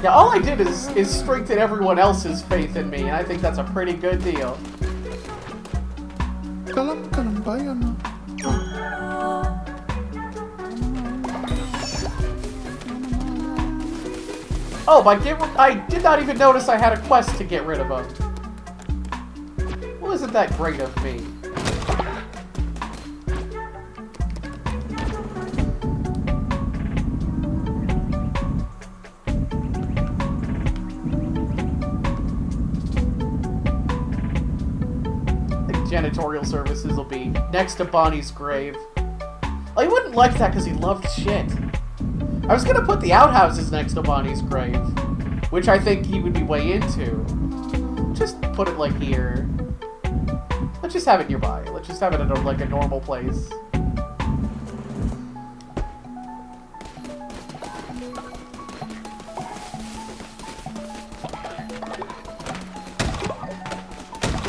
A: Yeah, all I did is strengthen everyone else's faith in me, and I think that's a pretty good deal. Oh, I did not even notice I had a quest to get rid of him. Well, isn't that great of me? Janitorial services will be next to Bonnie's grave. Oh, he wouldn't like that because he loved shit. I was gonna put the outhouses next to Bonnie's grave, which I think he would be way into. Just put it like here. Let's just have it nearby. Let's just have it at like a normal place.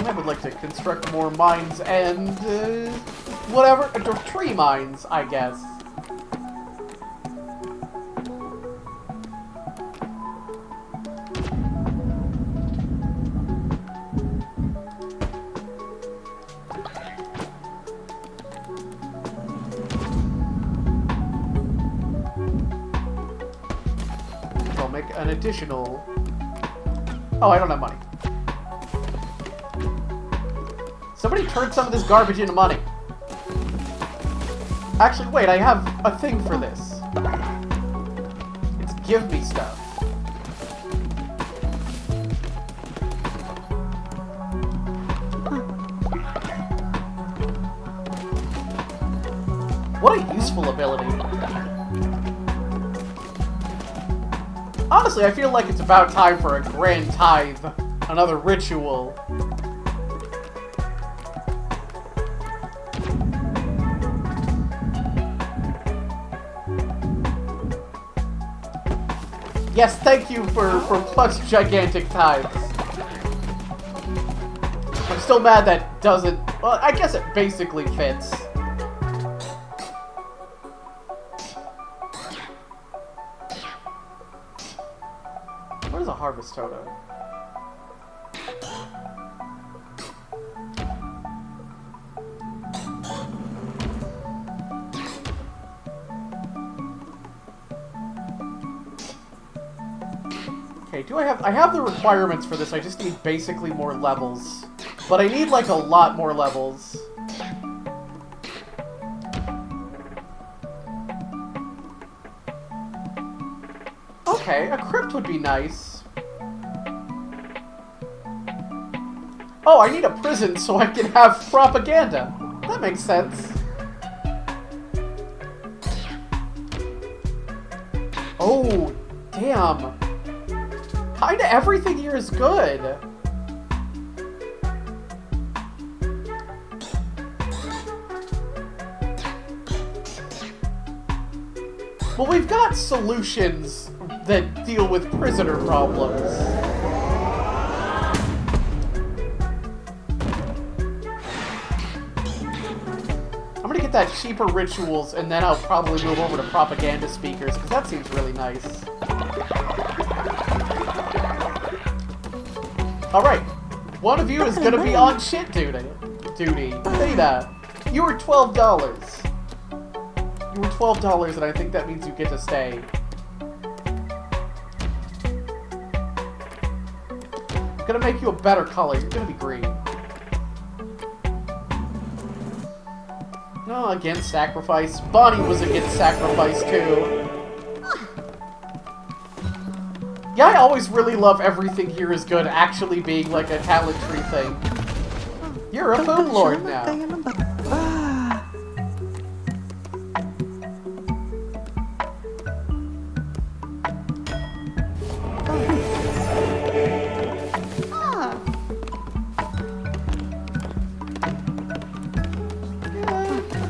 A: I would like to construct more mines and, whatever, tree mines, I guess. I'll make an additional... Oh, I don't have money. Somebody turn some of this garbage into money. Actually, wait, I have a thing for this. It's give me stuff. What a useful ability. Honestly, I feel like it's about time for a grand tithe. Another ritual. Yes, thank you for plus gigantic times. I'm still mad that doesn't... Well, I guess it basically fits. Where's a harvest totem? Okay, I have the requirements for this, I just need basically more levels. But I need, like, a lot more levels. Okay, a crypt would be nice. Oh, I need a prison so I can have propaganda. That makes sense. Oh, damn. Kinda everything here is good. Well, we've got solutions that deal with prisoner problems. I'm gonna get that cheaper rituals, and then I'll probably move over to propaganda speakers, because that seems really nice. Alright, one of you is gonna be on shit duty. Theta, you were $12. You were $12, and I think that means you get to stay. I'm gonna make you a better color. You're gonna be green. No, against sacrifice. Bonnie was against sacrifice, too. Yeah, I always really love everything here is good actually being like a talent tree thing. You're a boom lord now. I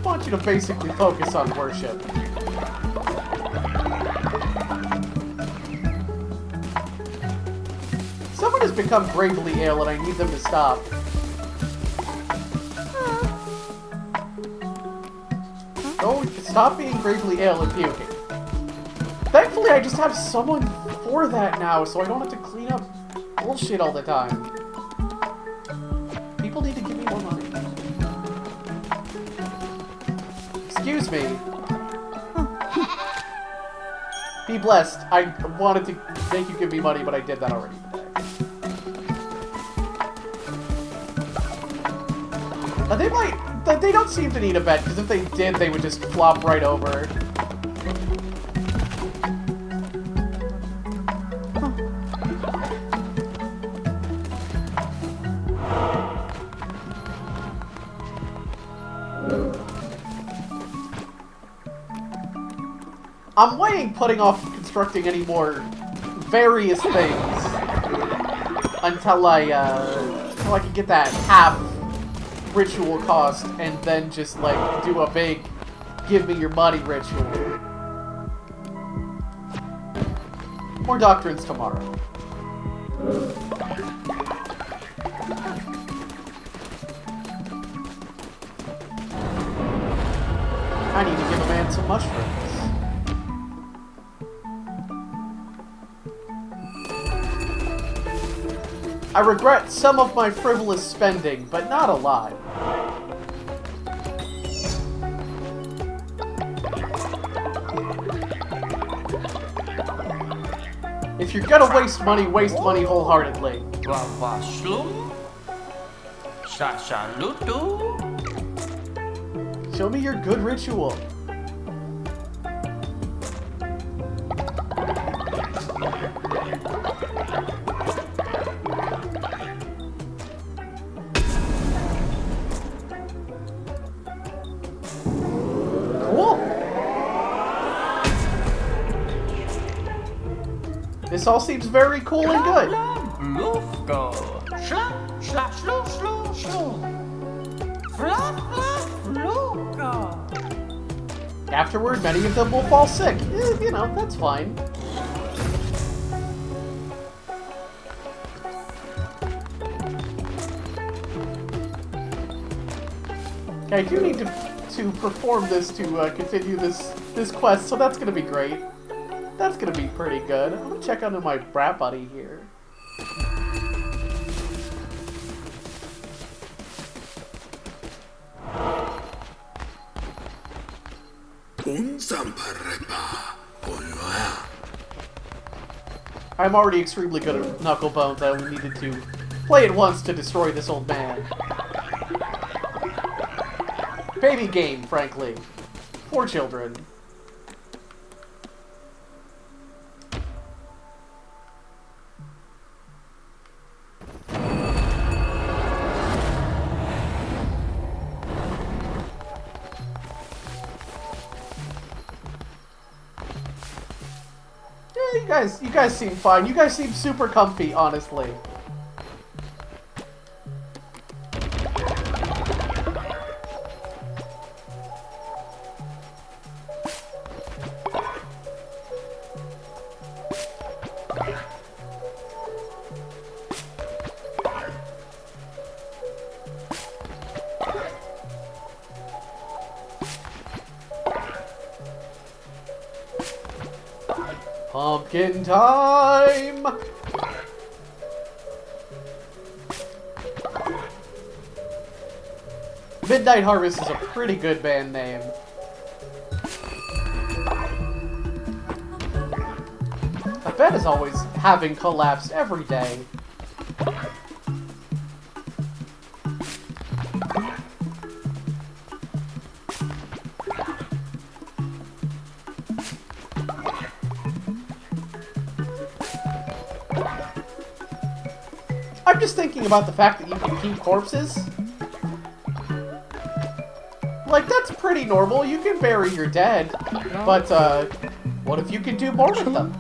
A: want you to basically focus on worship. Someone has become gravely ill and I need them to stop. Oh, stop being gravely ill and puking. Thankfully, I just have someone for that now, so I don't have to clean up bullshit all the time. People need to give me more money. Excuse me. Be blessed. I wanted to make you give me money, but I did that already. They don't seem to need a bet, because if they did, they would just flop right over. I'm weighing putting off constructing any more various things until I can get that half ritual cost and then just like do a big give me your money ritual. More doctrines tomorrow. I need to give a man some mushrooms. I regret some of my frivolous spending, but not a lot. If you're gonna waste money wholeheartedly. Show me your good ritual. This all seems very cool and good. Afterward, many of them will fall sick. You know, that's fine. Okay, I do need to perform this to continue this quest, so that's gonna be great. That's gonna be pretty good. I'm gonna check on my brat buddy here. I'm already extremely good at Knuckle Bones. I only needed to play it once to destroy this old man. Baby game, frankly. For children. You guys seem fine. You guys seem super comfy, honestly. Pumpkin time! Midnight Harvest is a pretty good band name. The bed is always having collapsed every day. I'm just thinking about the fact that you can keep corpses. Like, that's pretty normal. You can bury your dead. But, what if you can do more with them?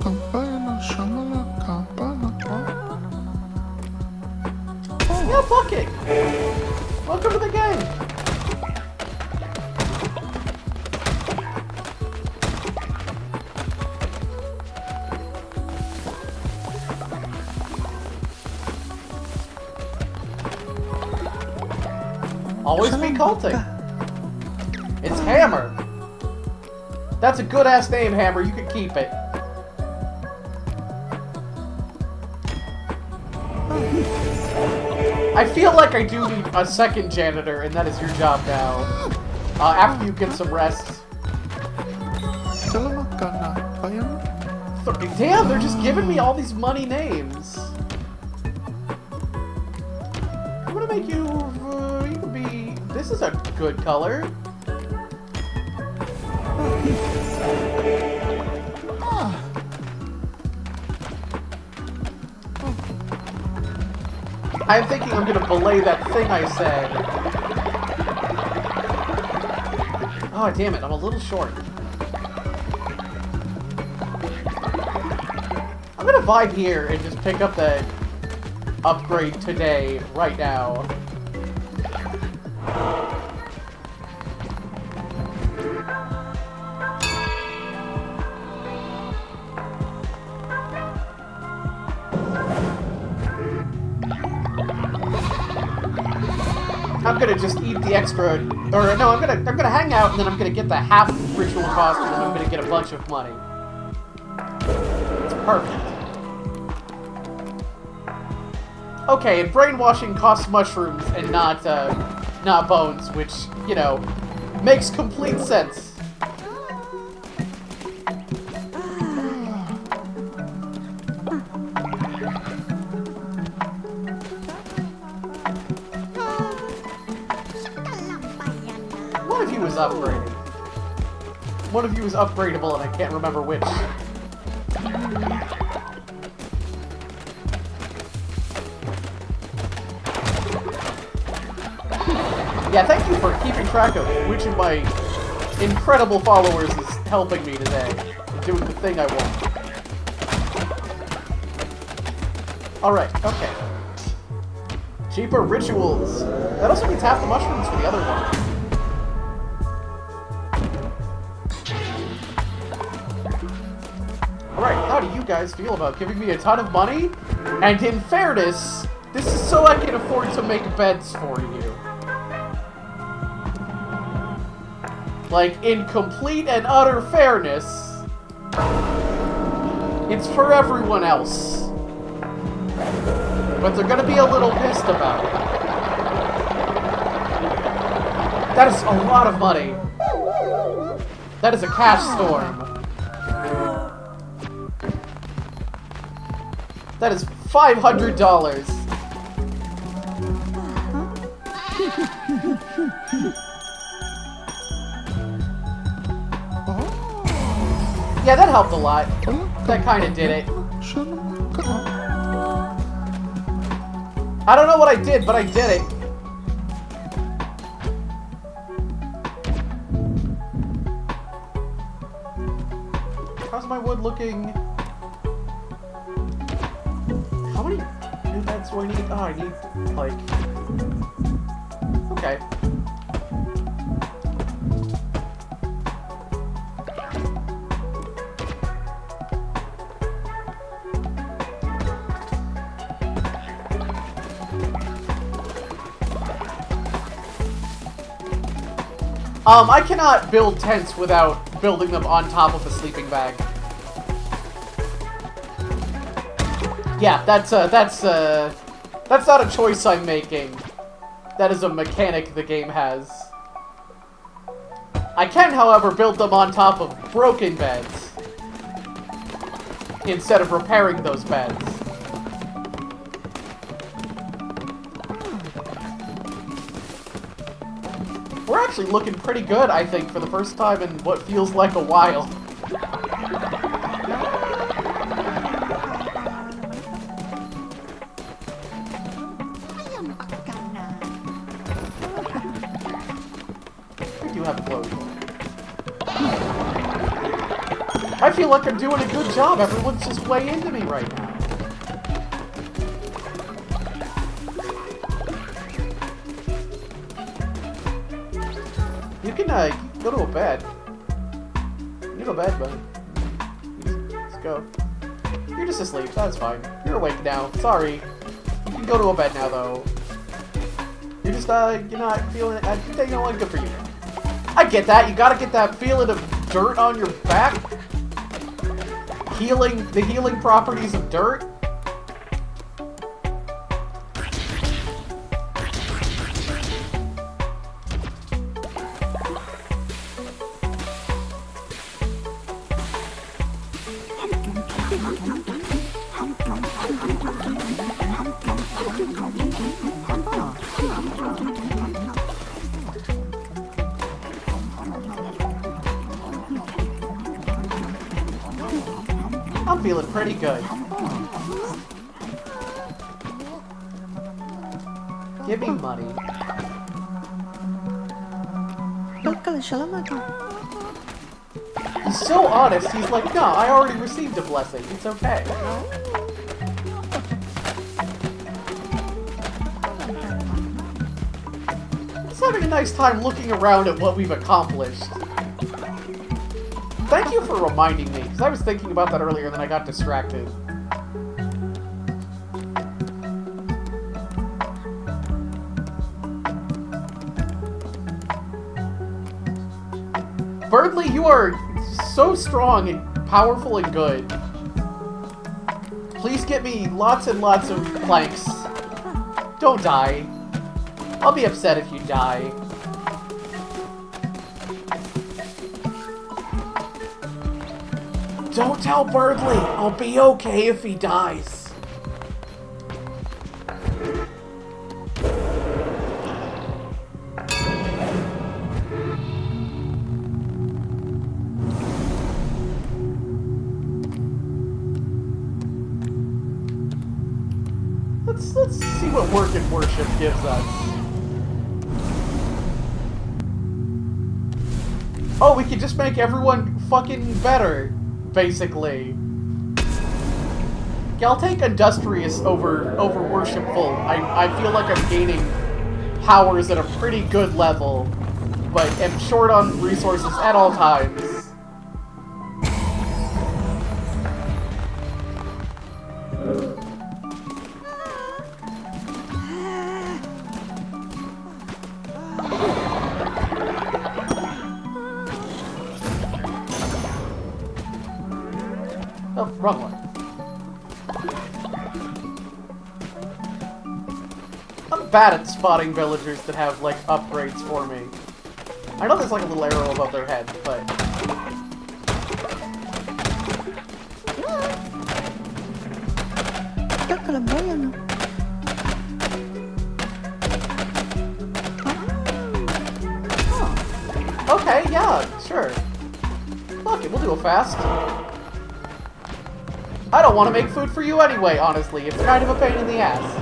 A: Yeah, fuck it. Welcome to the game. Always be culting. It's Hammer. That's a good-ass name, Hammer. You can keep it. I feel like I do need a second janitor, and that is your job now. After you get some rest. Damn, they're just giving me all these money names. I'm gonna make you... you can be... This is a good color. I'm thinking I'm gonna belay that thing I said. Oh, damn it, I'm a little short. I'm gonna vibe here and just pick up the upgrade today, right now. I'm gonna just eat the extra, or no, I'm gonna hang out and then I'm gonna get the half ritual cost and then I'm gonna get a bunch of money. It's perfect. Okay, and brainwashing costs mushrooms and not bones, which, you know, makes complete sense. One of you is upgrading. One of you is upgradable and I can't remember which. Yeah, thank you for keeping track of which of my incredible followers is helping me today. Doing the thing I want. Alright, okay. Cheaper rituals. That also means half the mushrooms for the other one. Alright, how do you guys feel about giving me a ton of money? And in fairness, this is so I can afford to make beds for you. Like, in complete and utter fairness, it's for everyone else. But they're gonna be a little pissed about it. That is a lot of money. That is a cash storm. That is $500. Yeah, that helped a lot. That kind of did it. I don't know what I did, but I did it. How's my wood looking? How many new beds do I need? Oh, I need, like... Okay. I cannot build tents without building them on top of a sleeping bag. Yeah, that's not a choice I'm making. That is a mechanic the game has. I can, however, build them on top of broken beds instead of repairing those beds. We're actually looking pretty good, I think, for the first time in what feels like a while. I do have a clothes. I feel like I'm doing a good job. Everyone's just way into me right now. You can go to a bed. You can go to bed, bud. Let's go. You're just asleep. That's fine. You're awake now. Sorry. You can go to a bed now, though. You're just, you're not feeling it. You know what? Good for you. I get that. You gotta get that feeling of dirt on your back. The healing properties of dirt. I'm feeling pretty good. Give me money. He's so honest, he's like, no, I already received a blessing. It's okay. Just having a nice time looking around at what we've accomplished. Thank you for reminding me, because I was thinking about that earlier and then I got distracted. Birdly, you are so strong and powerful and good. Please get me lots and lots of planks. Don't die. I'll be upset if you die. Don't tell Birdly. I'll be okay if he dies. Let's see what work and worship gives us. Oh, we could just make everyone fucking better, basically. Yeah, I'll take industrious over worshipful. I feel like I'm gaining powers at a pretty good level, but am short on resources at all times. Oh, wrong one. I'm bad at spotting villagers that have, like, upgrades for me. I know there's, like, a little arrow above their head, but... Okay, yeah, sure. Fuck it, we'll do it fast. I don't want to make food for you anyway, honestly. It's kind of a pain in the ass.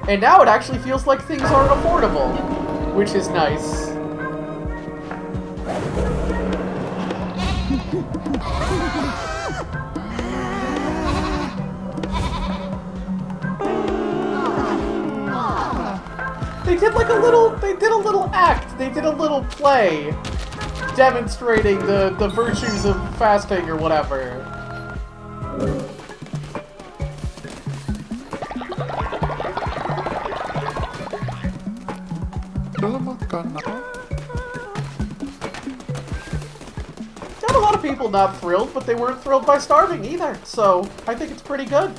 A: And now it actually feels like things aren't affordable, which is nice. They did like a little act. They did a little play demonstrating the virtues of fasting or whatever. Got a lot of people not thrilled, but they weren't thrilled by starving either, so I think it's pretty good.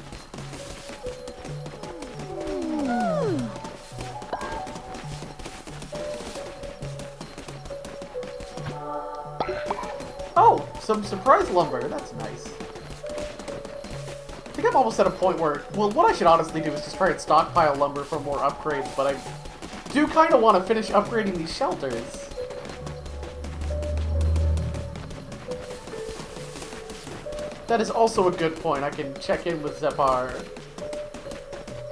A: Oh, some surprise lumber. That's nice. I think I'm almost at a point where, well, what I should honestly do is just try and stockpile lumber for more upgrades, but I do kind of want to finish upgrading these shelters. That is also a good point. I can check in with Zepar.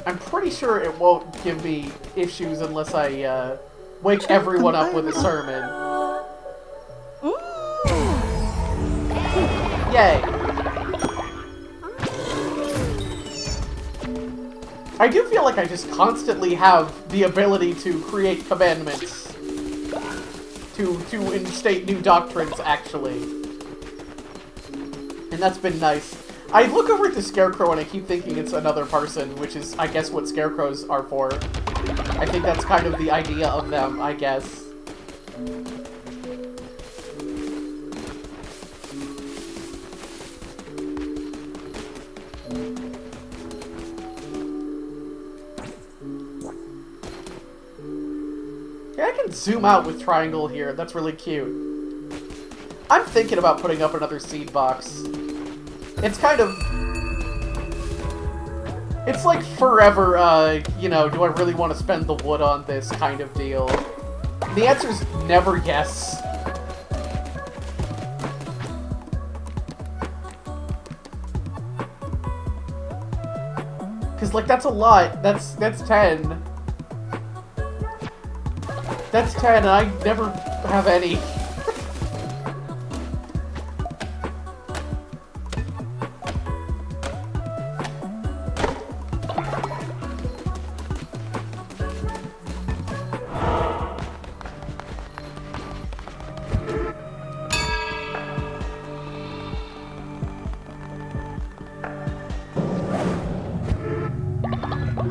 A: I'm pretty sure it won't give me issues unless I wake everyone up with a sermon. Yay! I do feel like I just constantly have the ability to create commandments. To instate new doctrines, actually. And that's been nice. I look over at the Scarecrow and I keep thinking it's another person, which is, I guess, what Scarecrows are for. I think that's kind of the idea of them, I guess. Yeah, I can zoom out with triangle here. That's really cute. I'm thinking about putting up another seed box. It's kind of... It's like forever, you know, do I really want to spend the wood on this kind of deal? The answer's never yes. Because, like, that's a lot. That's 10. That's 10, and I never have any.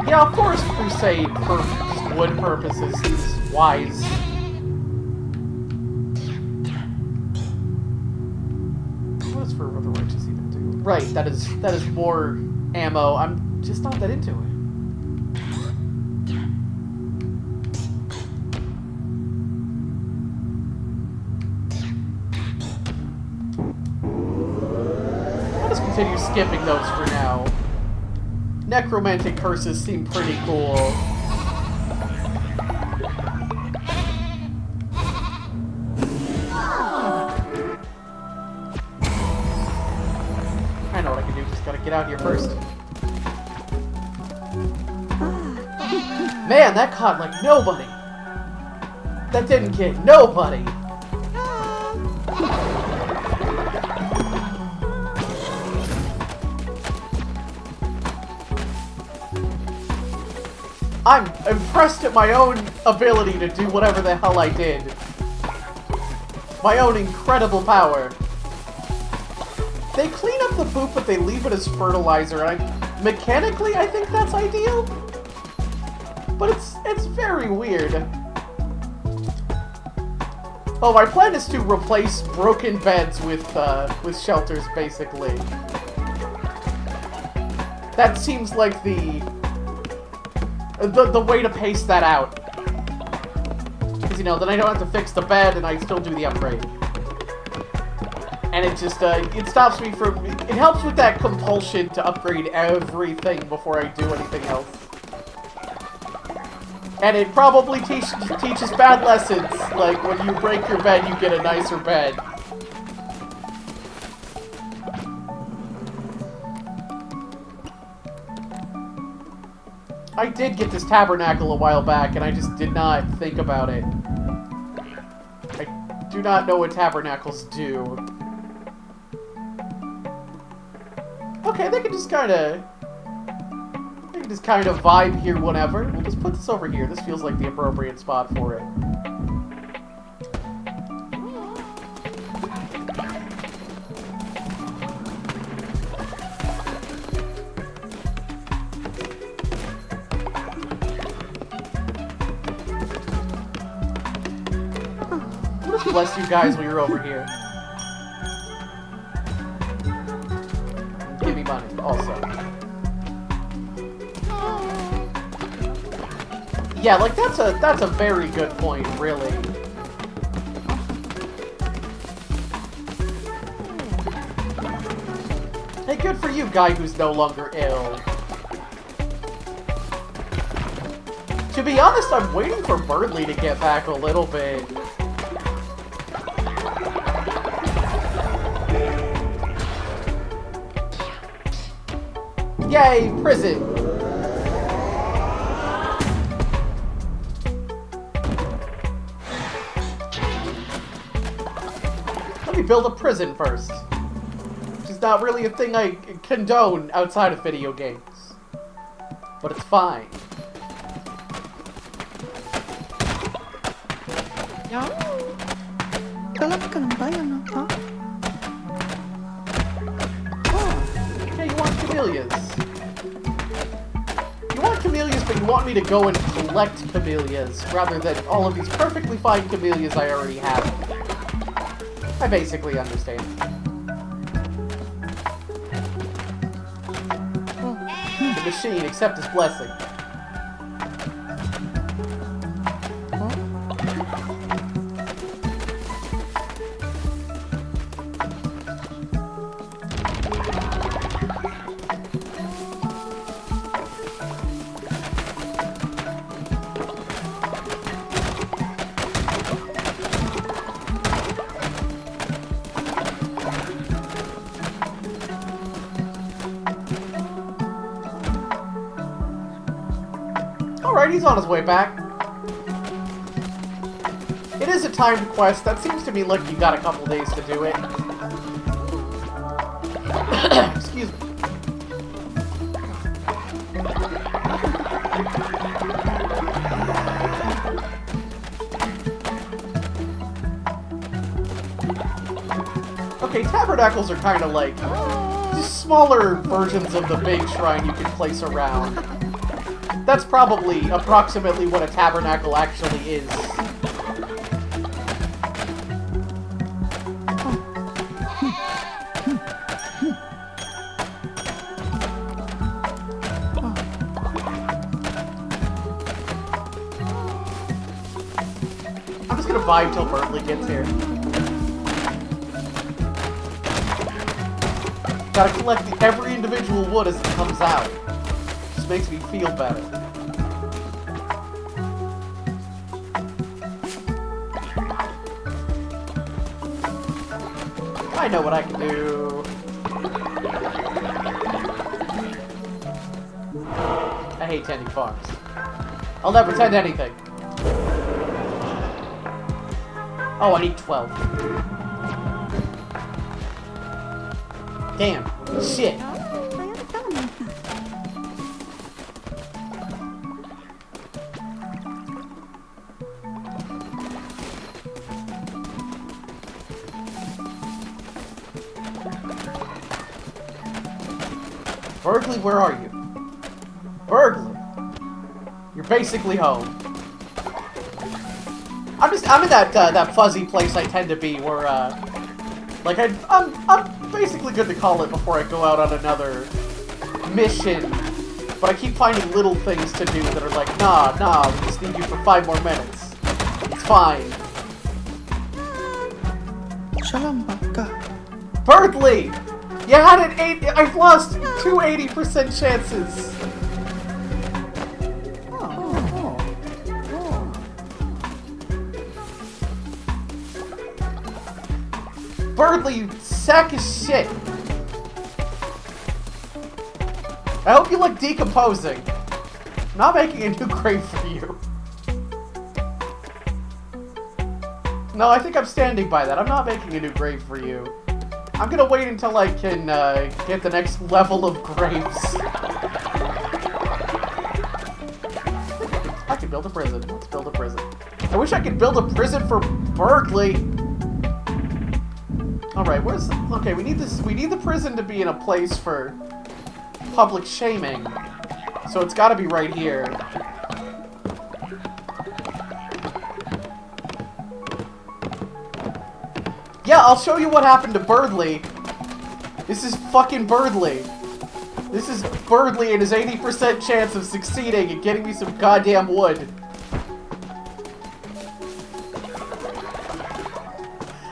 A: Yeah, of course Crusade, for just wood purposes, is wise. What does For the Righteous even do? Right, that is more ammo. I'm just not that into it. I'll just continue skipping those for now. Necromantic curses seem pretty cool. I know what I can do, just gotta get out here first. Man, that caught like nobody! That didn't get nobody! I'm impressed at my own ability to do whatever the hell I did. My own incredible power. They clean up the poop, but they leave it as fertilizer, and mechanically, I think that's ideal. But it's very weird. Oh, my plan is to replace broken beds with shelters, basically. That seems like the way to pace that out. Because, you know, then I don't have to fix the bed and I still do the upgrade. And it just, it stops me from... It helps with that compulsion to upgrade everything before I do anything else. And it probably teaches bad lessons, like when you break your bed, you get a nicer bed. I did get this tabernacle a while back, and I just did not think about it. I do not know what tabernacles do. Okay, they can just kind of vibe here whenever. We'll just put this over here. This feels like the appropriate spot for it. Just bless you guys when you're over here. Give me money, also. Yeah, like that's a very good point, really. Hey, good for you, guy who's no longer ill. To be honest, I'm waiting for Burnley to get back a little bit. Yay, prison! Let me build a prison first. Which is not really a thing I condone outside of video games. But it's fine. Okay, you want camellias. You want camellias, but you want me to go and collect camellias, rather than all of these perfectly fine camellias I already have. I basically understand. The machine, accept his blessing. Alright, he's on his way back. It is a timed quest. That seems to me like you got a couple days to do it. Excuse me. Okay, tabernacles are kind of like just smaller versions of the big shrine you can place around. That's probably approximately what a tabernacle actually is. I'm just gonna vibe till Berkeley gets here. Gotta collect every individual wood as it comes out. Just makes me feel better. I know what I can do. I hate tending farms. I'll never tend anything. Oh, I need 12. Damn. Shit. Berkeley, where are you? Berkeley! You're basically home. I'm in that fuzzy place I tend to be where like I'm basically good to call it before I go out on another mission. But I keep finding little things to do that are like, nah, we just need you for 5 more minutes. It's fine. Birdly! You had an 8. I've lost 2 80% chances. Birdly, you sack of shit. I hope you like decomposing. I'm not making a new grave for you. No, I think I'm standing by that. I'm not making a new grave for you. I'm gonna wait until I can get the next level of graves. I can build a prison. Let's build a prison. I wish I could build a prison for Berkeley. Alright, where's... Okay, we need this. We need the prison to be in a place for public shaming. So it's gotta be right here. Yeah, I'll show you what happened to Birdly. This is fucking Birdly. This is Birdly and his 80% chance of succeeding and getting me some goddamn wood.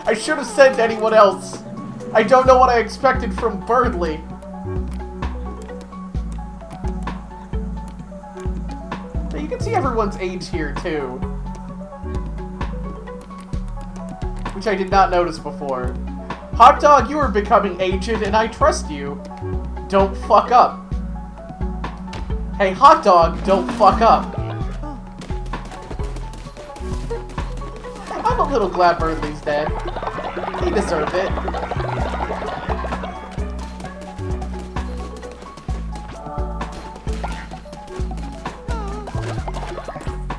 A: I should have said to anyone else. I don't know what I expected from Birdly. You can see everyone's age here, too. Which I did not notice before. Hot Dog, you are becoming aged, and I trust you. Don't fuck up. Hey, Hot Dog, don't fuck up. I'm a little glad Birdly's dead. He deserved it.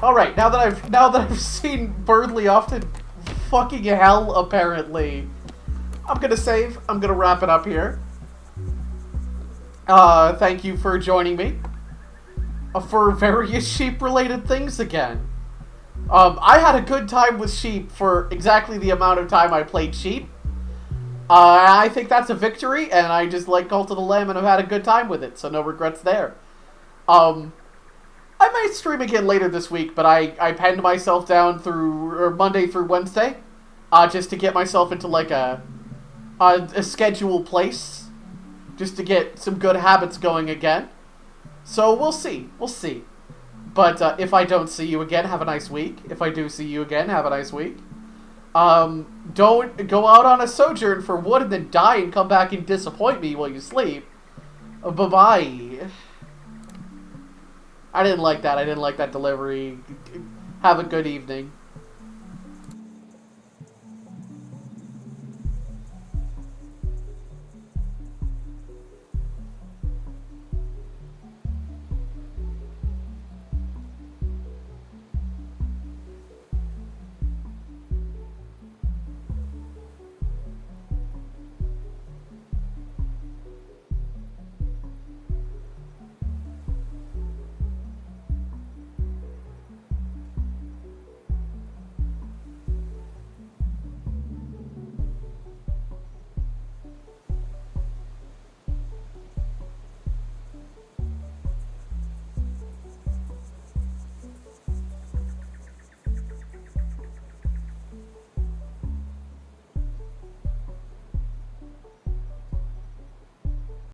A: Alright, now that I've seen Birdly off to fucking hell, apparently, I'm gonna save. I'm gonna wrap it up here. Thank you for joining me for various sheep-related things again. I had a good time with sheep for exactly the amount of time I played sheep. I think that's a victory, and I just like Cult of the Lamb and I've had a good time with it, so no regrets there. I might stream again later this week, but I penned myself down through Monday through Wednesday, just to get myself into like a scheduled place, just to get some good habits going again. So we'll see. But if I don't see you again, have a nice week. If I do see you again, have a nice week. Don't go out on a sojourn for wood and then die and come back and disappoint me while you sleep. Bye-bye. I didn't like that. I didn't like that delivery. Have a good evening.